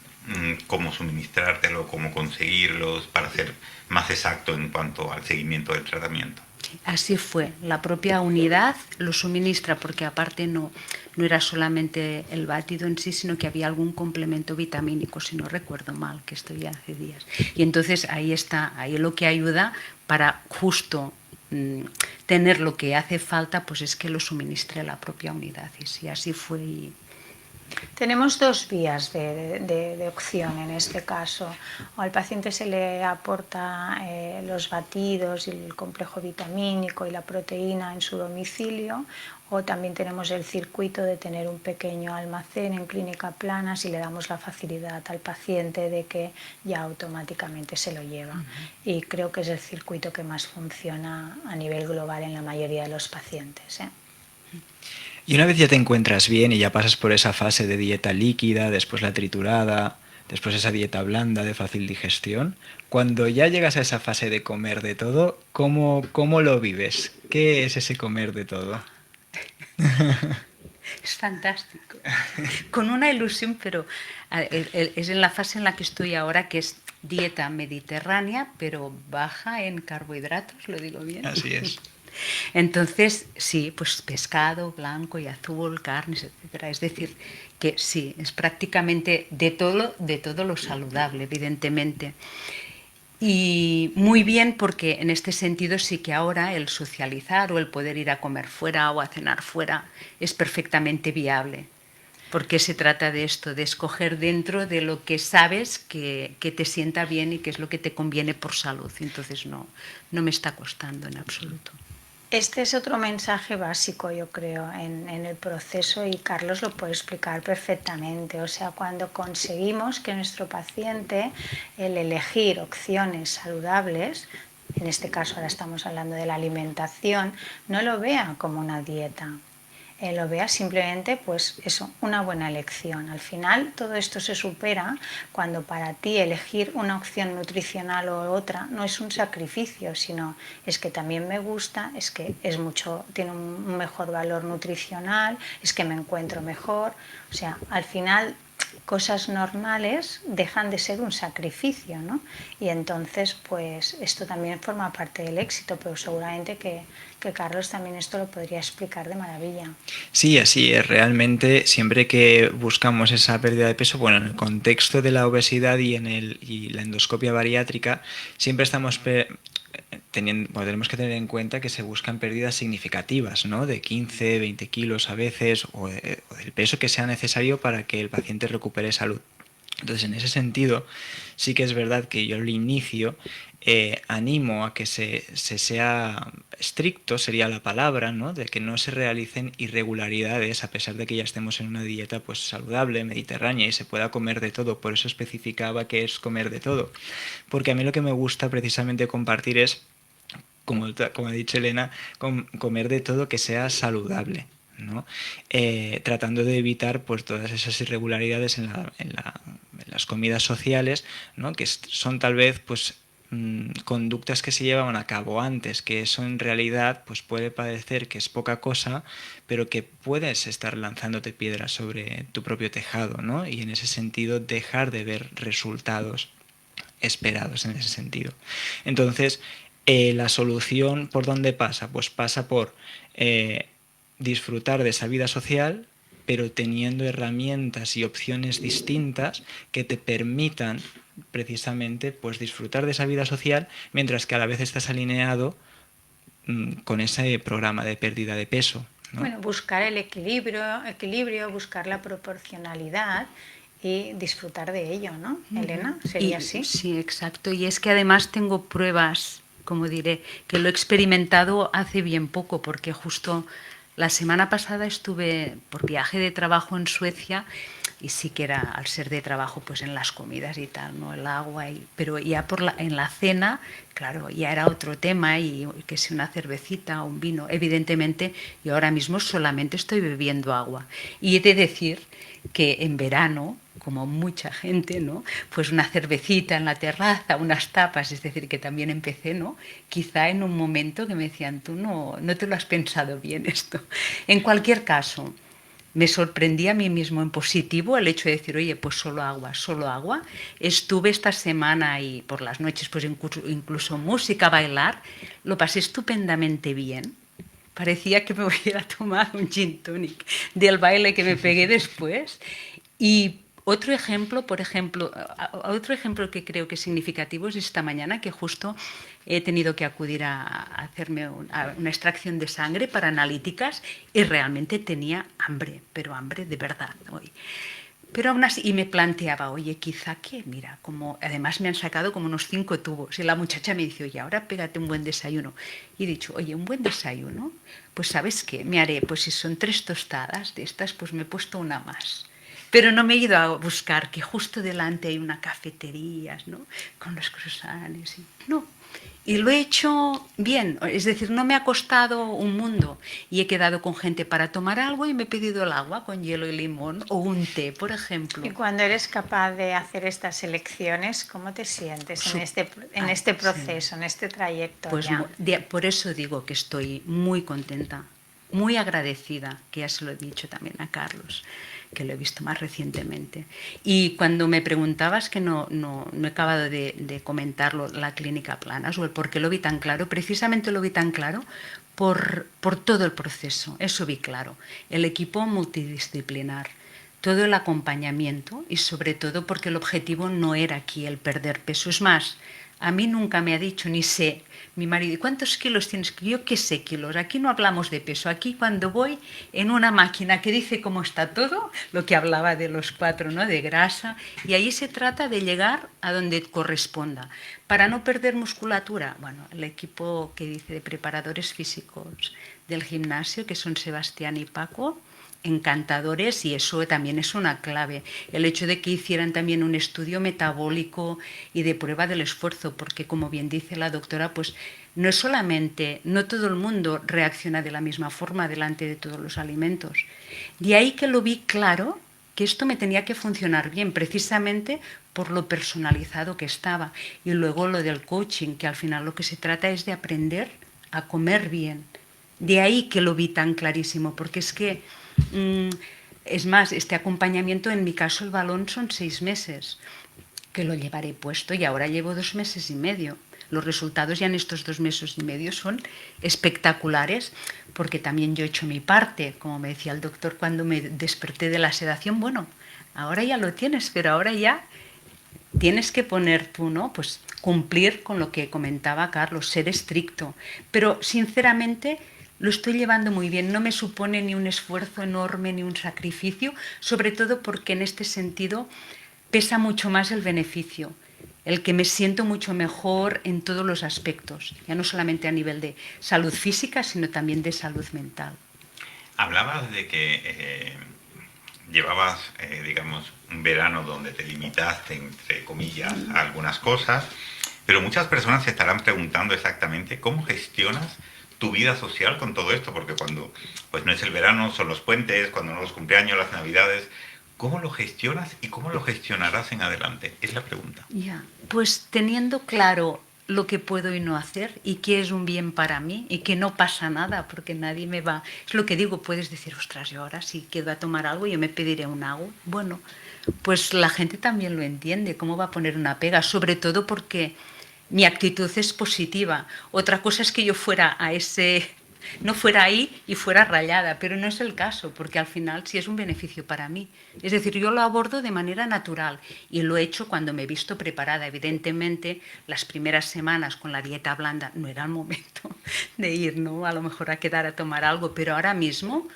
cómo suministrártelo, cómo conseguirlos, para ser más exacto en cuanto al seguimiento del tratamiento? Así fue, la propia unidad lo suministra, porque aparte no era solamente el batido en sí, sino que había algún complemento vitamínico, si no recuerdo mal, que esto ya hace días. Y entonces ahí lo que ayuda para justo tener lo que hace falta, pues es que lo suministre la propia unidad. Y sí, así fue. Tenemos dos vías de opción en este caso. O al paciente se le aporta los batidos y el complejo vitamínico y la proteína en su domicilio, o también tenemos el circuito de tener un pequeño almacén en clínica plana si le damos la facilidad al paciente de que ya automáticamente se lo lleva. Y creo que es el circuito que más funciona a nivel global en la mayoría de los pacientes, ¿eh? Y una vez ya te encuentras bien y ya pasas por esa fase de dieta líquida, después la triturada, después esa dieta blanda de fácil digestión, cuando ya llegas a esa fase de comer de todo, ¿cómo lo vives? ¿Qué es ese comer de todo? Es fantástico. Con una ilusión, pero es en la fase en la que estoy ahora, que es dieta mediterránea, pero baja en carbohidratos, ¿lo digo bien? Así es. Entonces, sí, pues pescado blanco y azul, carnes, etcétera. Es decir, que sí, es prácticamente de todo lo saludable, evidentemente. Y muy bien, porque en este sentido sí que ahora el socializar o el poder ir a comer fuera o a cenar fuera es perfectamente viable. Porque se trata de esto, de escoger dentro de lo que sabes que te sienta bien y que es lo que te conviene por salud. Entonces no me está costando en absoluto. Este es otro mensaje básico, yo creo, en el proceso, y Carlos lo puede explicar perfectamente. O sea, cuando conseguimos que nuestro paciente, el elegir opciones saludables, en este caso ahora estamos hablando de la alimentación, no lo vea como una dieta. Lo vea simplemente, pues eso, una buena elección. Al final todo esto se supera cuando para ti elegir una opción nutricional o otra no es un sacrificio, sino es que también me gusta, es que es mucho, tiene un mejor valor nutricional, es que me encuentro mejor. O sea, al final cosas normales dejan de ser un sacrificio, ¿no? Y entonces, pues esto también forma parte del éxito, pero seguramente que Carlos también esto lo podría explicar de maravilla. Sí, así es. Realmente, siempre que buscamos esa pérdida de peso, bueno, en el contexto de la obesidad y la endoscopia bariátrica, siempre estamos tenemos que tener en cuenta que se buscan pérdidas significativas, ¿no? De 15, 20 kilos a veces, o del peso que sea necesario para que el paciente recupere salud. Entonces, en ese sentido, sí que es verdad que yo al inicio animo a que se sea estricto, sería la palabra, ¿no? De que no se realicen irregularidades, a pesar de que ya estemos en una dieta pues saludable, mediterránea, y se pueda comer de todo. Por eso especificaba que es comer de todo. Porque a mí lo que me gusta precisamente compartir es, como ha dicho Elena, comer de todo que sea saludable, ¿no? Tratando de evitar pues todas esas irregularidades en las comidas sociales, ¿no? Que son tal vez pues conductas que se llevaban a cabo antes, que eso en realidad pues puede parecer que es poca cosa, pero que puedes estar lanzándote piedras sobre tu propio tejado, ¿no? Y en ese sentido dejar de ver resultados esperados en ese sentido. Entonces, la solución, ¿por dónde pasa? Pues pasa por disfrutar de esa vida social, pero teniendo herramientas y opciones distintas que te permitan precisamente pues disfrutar de esa vida social, mientras que a la vez estás alineado con ese programa de pérdida de peso, ¿no? Bueno, buscar el equilibrio, buscar la proporcionalidad y disfrutar de ello, ¿no? Elena, ¿sería así? Sí, exacto. Y es que además tengo pruebas, como diré, que lo he experimentado hace bien poco, porque justo la semana pasada estuve por viaje de trabajo en Suecia, y sí que era, al ser de trabajo, pues en las comidas y tal, ¿no? El agua, pero ya en la cena, claro, ya era otro tema, y que si una cervecita o un vino, evidentemente yo ahora mismo solamente estoy bebiendo agua. Y he de decir que en verano, como mucha gente, ¿no? Pues una cervecita en la terraza, unas tapas, es decir, que también empecé, ¿no? Quizá en un momento que me decían, tú no te lo has pensado bien esto. En cualquier caso, me sorprendí a mí mismo en positivo el hecho de decir, oye, pues solo agua, solo agua. Estuve esta semana y por las noches, pues incluso música, bailar, lo pasé estupendamente bien. Parecía que me hubiera tomado un gin tonic del baile que me pegué después. Y Otro ejemplo, por ejemplo, otro ejemplo que creo que es significativo es esta mañana que justo he tenido que acudir a hacerme una extracción de sangre para analíticas y realmente tenía hambre, pero hambre de verdad hoy. Pero aún así, y me planteaba, oye, quizá que, mira, como además me han sacado como unos 5 tubos, y la muchacha me dice, oye, ahora pégate un buen desayuno. Y he dicho, oye, un buen desayuno, pues ¿sabes qué? Me haré, pues si son 3 tostadas de estas, pues me he puesto una más. Pero no me he ido a buscar que justo delante hay una cafetería, ¿no? Con los croissants. No. Y lo he hecho bien, es decir, no me ha costado un mundo. Y he quedado con gente para tomar algo y me he pedido el agua con hielo y limón o un té, por ejemplo. Y cuando eres capaz de hacer estas elecciones, ¿cómo te sientes en este proceso, sí, en este trayecto? Pues por eso digo que estoy muy contenta, muy agradecida, que ya se lo he dicho también a Carlos, que lo he visto más recientemente. Y cuando me preguntabas, que no he acabado de comentarlo, la clínica Planas o el por qué lo vi tan claro, precisamente lo vi tan claro por todo el proceso, eso vi claro, el equipo multidisciplinar, todo el acompañamiento y sobre todo porque el objetivo no era aquí el perder peso. Es más, a mí nunca me ha dicho, ni sé, mi marido, ¿y cuántos kilos tienes? Yo qué sé kilos, aquí no hablamos de peso, aquí cuando voy en una máquina que dice cómo está todo, lo que hablaba de los 4, ¿no? De grasa, y ahí se trata de llegar a donde corresponda. Para no perder musculatura, bueno, el equipo que dice de preparadores físicos del gimnasio, que son Sebastián y Paco, encantadores, y eso también es una clave. El hecho de que hicieran también un estudio metabólico y de prueba del esfuerzo, porque como bien dice la doctora, pues no es solamente, no todo el mundo reacciona de la misma forma delante de todos los alimentos. De ahí que lo vi claro, que esto me tenía que funcionar bien, precisamente por lo personalizado que estaba. Y luego lo del coaching, que al final lo que se trata es de aprender a comer bien. De ahí que lo vi tan clarísimo, porque es que es más, este acompañamiento, en mi caso el balón son 6 meses, que lo llevaré puesto, y ahora llevo 2 meses y medio. Los resultados ya en estos 2 meses y medio son espectaculares, porque también yo he hecho mi parte, como me decía el doctor cuando me desperté de la sedación, bueno, ahora ya lo tienes, pero ahora ya tienes que poner tú, ¿no? Pues cumplir con lo que comentaba Carlos, ser estricto, pero sinceramente lo estoy llevando muy bien, no me supone ni un esfuerzo enorme ni un sacrificio, sobre todo porque en este sentido pesa mucho más el beneficio, el que me siento mucho mejor en todos los aspectos, ya no solamente a nivel de salud física, sino también de salud mental. Hablabas de que llevabas, digamos, un verano donde te limitaste, entre comillas, a algunas cosas, pero muchas personas se estarán preguntando exactamente cómo gestionas tu vida social con todo esto, porque cuando pues no es el verano, son los puentes, cuando no los cumpleaños, las navidades, ¿cómo lo gestionas y cómo lo gestionarás en adelante? Es la pregunta. Ya, pues teniendo claro lo que puedo y no hacer y qué es un bien para mí y que no pasa nada porque nadie me va... Es lo que digo, puedes decir, ostras, yo ahora si quedo a tomar algo yo me pediré un agua. Bueno, pues la gente también lo entiende, ¿cómo va a poner una pega? Sobre todo porque mi actitud es positiva. Otra cosa es que yo fuera a ese... no fuera ahí y fuera rayada, pero no es el caso, porque al final sí es un beneficio para mí. Es decir, yo lo abordo de manera natural y lo he hecho cuando me he visto preparada. Evidentemente, las primeras semanas con la dieta blanda no era el momento de ir, ¿no? A lo mejor a quedar a tomar algo, pero ahora mismo...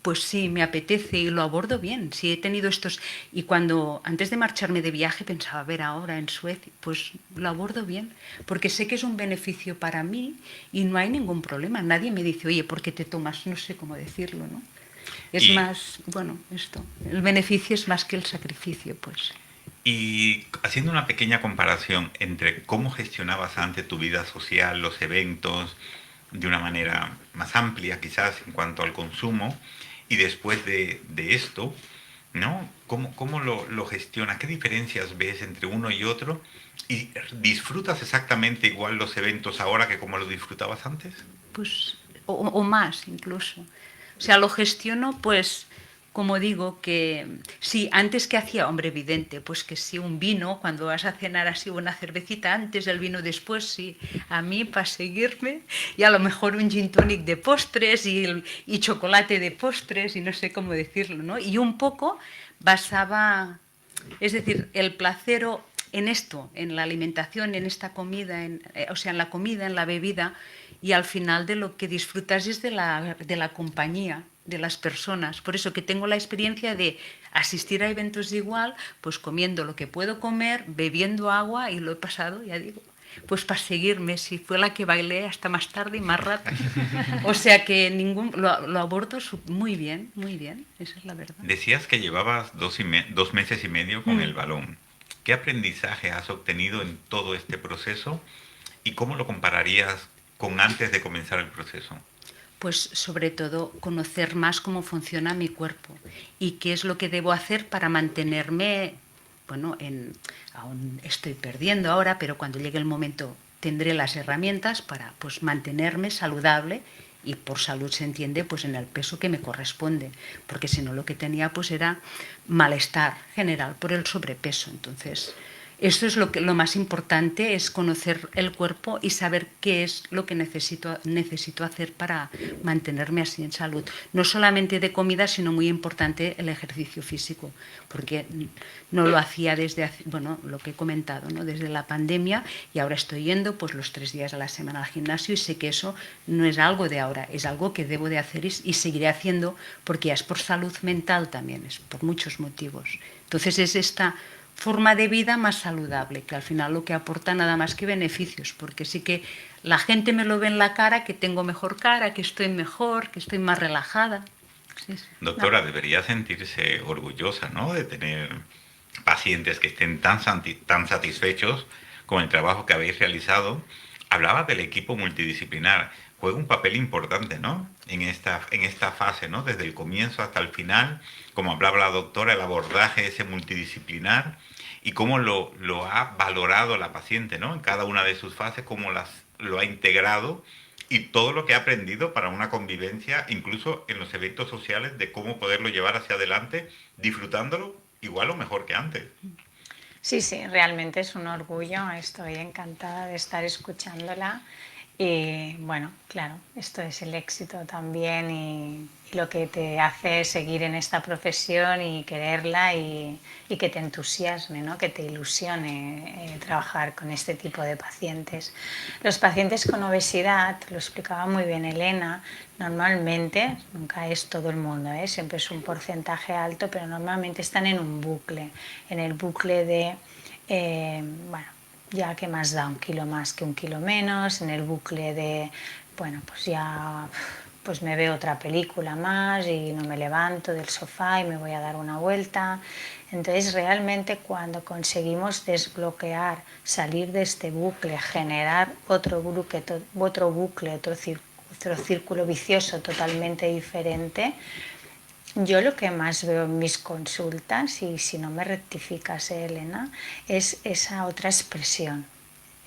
pues sí, me apetece y lo abordo bien. Sí, he tenido estos... Y cuando, antes de marcharme de viaje, pensaba, a ver, ahora en Suecia, pues lo abordo bien, porque sé que es un beneficio para mí y no hay ningún problema. Nadie me dice, oye, ¿por qué te tomas? No sé cómo decirlo, ¿no? Es más, bueno, esto, el beneficio es más que el sacrificio, pues. Y haciendo una pequeña comparación entre cómo gestionabas antes tu vida social, los eventos, de una manera más amplia quizás en cuanto al consumo, y después de esto, ¿no? ¿Cómo lo gestionas? ¿Qué diferencias ves entre uno y otro? ¿Y disfrutas exactamente igual los eventos ahora que como lo disfrutabas antes? Pues, o más incluso. O sea, lo gestiono, pues, como digo, que sí, antes que hacía, hombre, evidente, pues que sí, un vino, cuando vas a cenar así, una cervecita antes, el vino después, sí, a mí para seguirme, y a lo mejor un gin tonic de postres y chocolate de postres, y no sé cómo decirlo, ¿no? Y un poco basaba Es decir, el placer en esto, en la alimentación, en esta comida, o sea, en la comida, en la bebida, y al final de lo que disfrutas es de la compañía de las personas. Por eso que tengo la experiencia de asistir a eventos de igual, pues comiendo lo que puedo comer, bebiendo agua, y lo he pasado, ya digo, pues para seguirme, si fue la que bailé hasta más tarde y más rato. O sea que lo abordo muy bien, esa es la verdad. Decías que llevabas 2 meses y medio con el balón. ¿Qué aprendizaje has obtenido en todo este proceso y cómo lo compararías con antes de comenzar el proceso? Pues sobre todo conocer más cómo funciona mi cuerpo y qué es lo que debo hacer para mantenerme, bueno, aún estoy perdiendo ahora, pero cuando llegue el momento tendré las herramientas para, pues, mantenerme saludable, y por salud se entiende pues en el peso que me corresponde, porque si no lo que tenía pues era malestar general por el sobrepeso. Entonces eso es lo más importante, es conocer el cuerpo y saber qué es lo que necesito hacer para mantenerme así en salud. No solamente de comida, sino muy importante el ejercicio físico, porque no lo hacía desde, bueno, lo que he comentado, ¿no? Desde la pandemia, y ahora estoy yendo pues los 3 días a la semana al gimnasio, y sé que eso no es algo de ahora, es algo que debo de hacer y seguiré haciendo, porque ya es por salud mental también, es por muchos motivos. Entonces es esta forma de vida más saludable, que al final lo que aporta nada más que beneficios, porque sí que la gente me lo ve en la cara, que tengo mejor cara, que estoy mejor, que estoy más relajada. Sí, sí. Doctora, debería sentirse orgullosa, ¿no?, de tener pacientes que estén tan satisfechos con el trabajo que habéis realizado. Hablaba del equipo multidisciplinar. Juega un papel importante, ¿no?, en esta fase, ¿no?, desde el comienzo hasta el final. Como hablaba la doctora, el abordaje ese multidisciplinar y cómo lo ha valorado la paciente, ¿no?, en cada una de sus fases, cómo lo ha integrado, y todo lo que ha aprendido para una convivencia, incluso en los eventos sociales, de cómo poderlo llevar hacia adelante, disfrutándolo igual o mejor que antes. Sí, sí, realmente es un orgullo. Estoy encantada de estar escuchándola. Y bueno, claro, esto es el éxito también, y lo que te hace seguir en esta profesión y quererla, y que te entusiasme, ¿no?, que te ilusione trabajar con este tipo de pacientes. Los pacientes con obesidad, lo explicaba muy bien Elena, normalmente, nunca es todo el mundo, siempre es un porcentaje alto, pero normalmente están en un bucle, en el bucle de, bueno, ya que más da 1 kilo más que 1 kilo menos, en el bucle de, bueno, pues ya pues me veo otra película más y no me levanto del sofá y me voy a dar una vuelta. Entonces realmente cuando conseguimos desbloquear, salir de este bucle, generar otro círculo vicioso totalmente diferente, yo lo que más veo en mis consultas, y si no me rectificas, Elena, es esa otra expresión.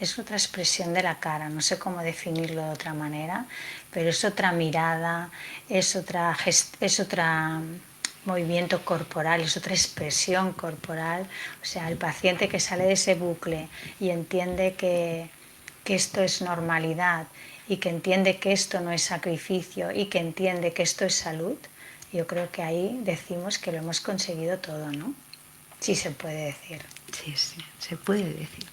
Es otra expresión de la cara, no sé cómo definirlo de otra manera, pero es otra mirada, es otra movimiento corporal, es otra expresión corporal. O sea, el paciente que sale de ese bucle y entiende que esto es normalidad, y que entiende que esto no es sacrificio, y que entiende que esto es salud, yo creo que ahí decimos que lo hemos conseguido todo, ¿no? Sí se puede decir. Sí, sí, se puede decir.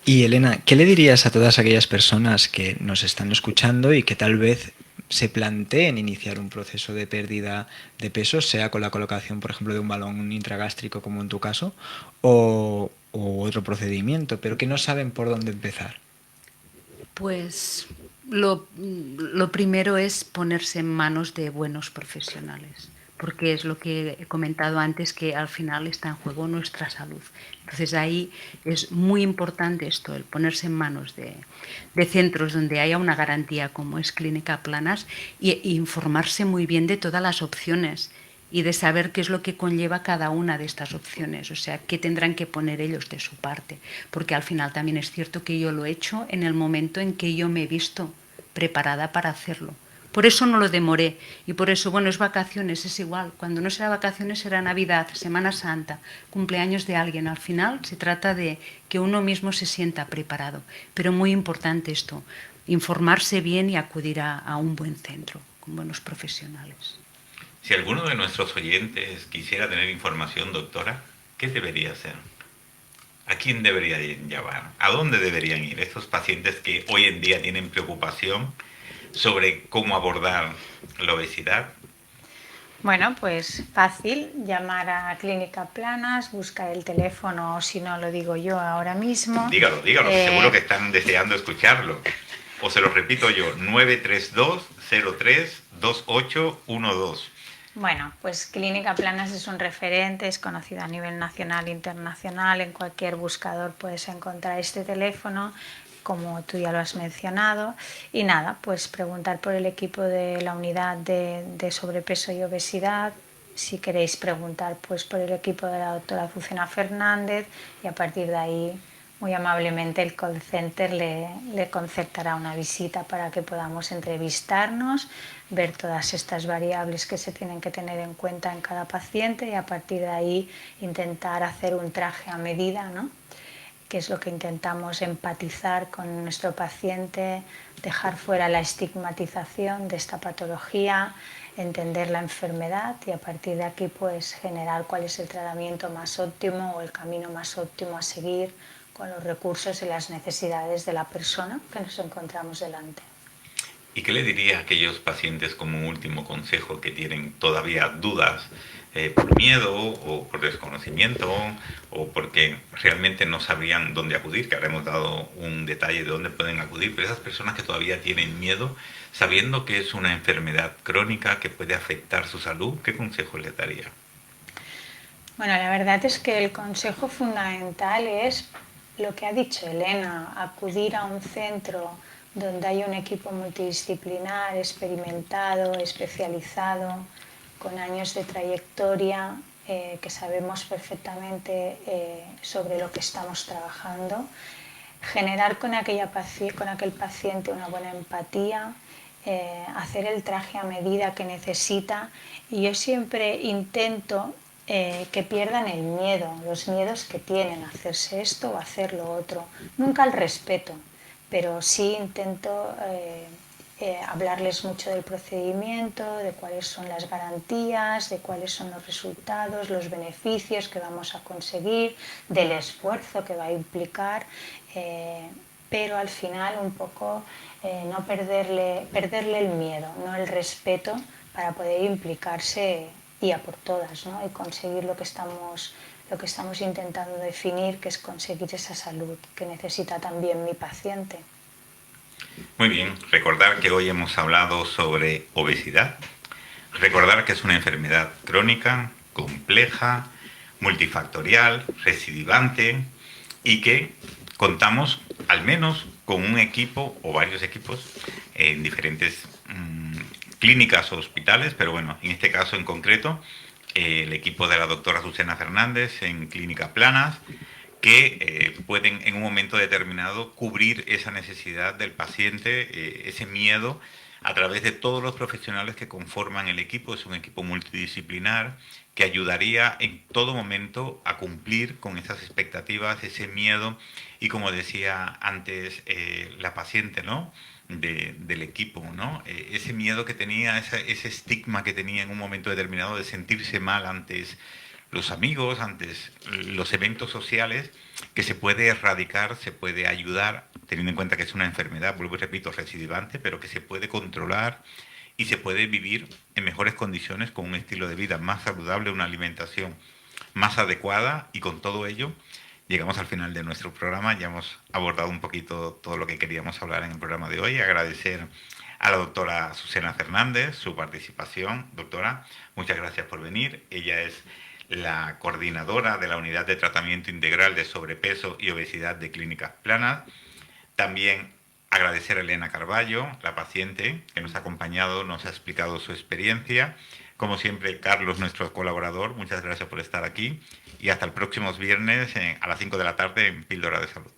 Y Elena, ¿qué le dirías a todas aquellas personas que nos están escuchando y que tal vez se planteen iniciar un proceso de pérdida de peso, sea con la colocación, por ejemplo, de un balón intragástrico, como en tu caso, o otro procedimiento, pero que no saben por dónde empezar? Pues lo primero es ponerse en manos de buenos profesionales, porque es lo que he comentado antes, que al final está en juego nuestra salud. Entonces ahí es muy importante esto, el ponerse en manos de centros donde haya una garantía, como es Clínica Planas, e informarse muy bien de todas las opciones y de saber qué es lo que conlleva cada una de estas opciones, o sea, qué tendrán que poner ellos de su parte, porque al final también es cierto que yo lo he hecho en el momento en que yo me he visto preparada para hacerlo. Por eso no lo demoré, y por eso, bueno, es vacaciones, es igual, cuando no será vacaciones será Navidad, Semana Santa, cumpleaños de alguien. Al final se trata de que uno mismo se sienta preparado, pero muy importante esto, informarse bien y acudir a un buen centro, con buenos profesionales. Si alguno de nuestros oyentes quisiera tener información, doctora, ¿qué debería hacer? ¿A quién deberían llamar? ¿A dónde deberían ir estos pacientes que hoy en día tienen preocupación sobre cómo abordar la obesidad? Bueno, pues fácil, llamar a Clínica Planas, buscar el teléfono, o si no lo digo yo ahora mismo. Dígalo, seguro que están deseando escucharlo. O se lo repito yo, 932-03-2812. Bueno, pues Clínica Planas es un referente, es conocido a nivel nacional e internacional. En cualquier buscador puedes encontrar este teléfono, como tú ya lo has mencionado. Y nada, pues preguntar por el equipo de la unidad de sobrepeso y obesidad. Si queréis preguntar, pues por el equipo de la doctora Azucena Fernández, y a partir de ahí, muy amablemente, el call center le concertará una visita para que podamos entrevistarnos, ver todas estas variables que se tienen que tener en cuenta en cada paciente, y a partir de ahí intentar hacer un traje a medida, ¿no? Que es lo que intentamos, empatizar con nuestro paciente, dejar fuera la estigmatización de esta patología, entender la enfermedad, y a partir de aquí pues generar cuál es el tratamiento más óptimo o el camino más óptimo a seguir con los recursos y las necesidades de la persona que nos encontramos delante. ¿Y qué le diría a aquellos pacientes, como último consejo, que tienen todavía dudas por miedo o por desconocimiento o porque realmente no sabrían dónde acudir? Que ahora hemos dado un detalle de dónde pueden acudir, pero esas personas que todavía tienen miedo, sabiendo que es una enfermedad crónica que puede afectar su salud, ¿qué consejo les daría? Bueno, la verdad es que el consejo fundamental es lo que ha dicho Elena: acudir a un centro donde hay un equipo multidisciplinar, experimentado, especializado, con años de trayectoria, que sabemos perfectamente sobre lo que estamos trabajando, generar con aquel paciente una buena empatía, hacer el traje a medida que necesita. Y yo siempre intento que pierdan el miedo, los miedos que tienen a hacerse esto o a hacer lo otro. Nunca el respeto, pero sí intento hablarles mucho del procedimiento, de cuáles son las garantías, de cuáles son los resultados, los beneficios que vamos a conseguir, del esfuerzo que va a implicar, pero al final un poco no perderle el miedo, no el respeto, para poder implicarse y a por todas, ¿no? Y conseguir lo que estamos intentando definir, que es conseguir esa salud que necesita también mi paciente. Muy bien, recordar que hoy hemos hablado sobre obesidad, recordar que es una enfermedad crónica, compleja, multifactorial, recidivante, y que contamos al menos con un equipo o varios equipos en diferentes clínicas o hospitales, pero bueno, en este caso en concreto, el equipo de la doctora Azucena Fernández en Clínica Planas, que pueden en un momento determinado cubrir esa necesidad del paciente, ese miedo, a través de todos los profesionales que conforman el equipo. Es un equipo multidisciplinar que ayudaría en todo momento a cumplir con esas expectativas, ese miedo y, como decía antes la paciente, ¿no?, del equipo, ¿no? Ese miedo que tenía, ese estigma que tenía en un momento determinado de sentirse mal antes los amigos, antes los eventos sociales, que se puede erradicar, se puede ayudar, teniendo en cuenta que es una enfermedad, vuelvo y repito, recidivante, pero que se puede controlar y se puede vivir en mejores condiciones con un estilo de vida más saludable, una alimentación más adecuada. Y con todo ello llegamos al final de nuestro programa. Ya hemos abordado un poquito todo lo que queríamos hablar en el programa de hoy. Agradecer a la doctora Azucena Fernández su participación. Doctora, muchas gracias por venir. Ella es la coordinadora de la Unidad de Tratamiento Integral de Sobrepeso y Obesidad de Clínicas Planas. También agradecer a Elena Carballo, la paciente, que nos ha acompañado, nos ha explicado su experiencia. Como siempre, Carlos, nuestro colaborador, muchas gracias por estar aquí. Y hasta el próximo viernes a las 5 de la tarde en Píldora de Salud.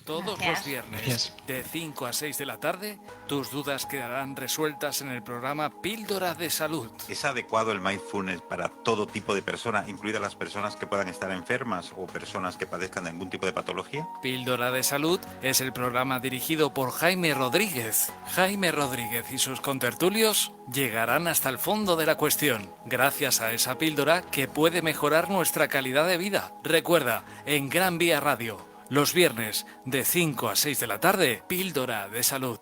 Todos Gracias. los viernes, Gracias. de 5 a 6 de la tarde, tus dudas quedarán resueltas en el programa Píldora de Salud. ¿Es adecuado el mindfulness para todo tipo de personas, incluidas las personas que puedan estar enfermas o personas que padezcan de algún tipo de patología? Píldora de Salud es el programa dirigido por Jaime Rodríguez. Jaime Rodríguez y sus contertulios llegarán hasta el fondo de la cuestión, gracias a esa píldora que puede mejorar nuestra calidad de vida. Recuerda, en Gran Vía Radio, los viernes de 5 a 6 de la tarde, Píldora de Salud.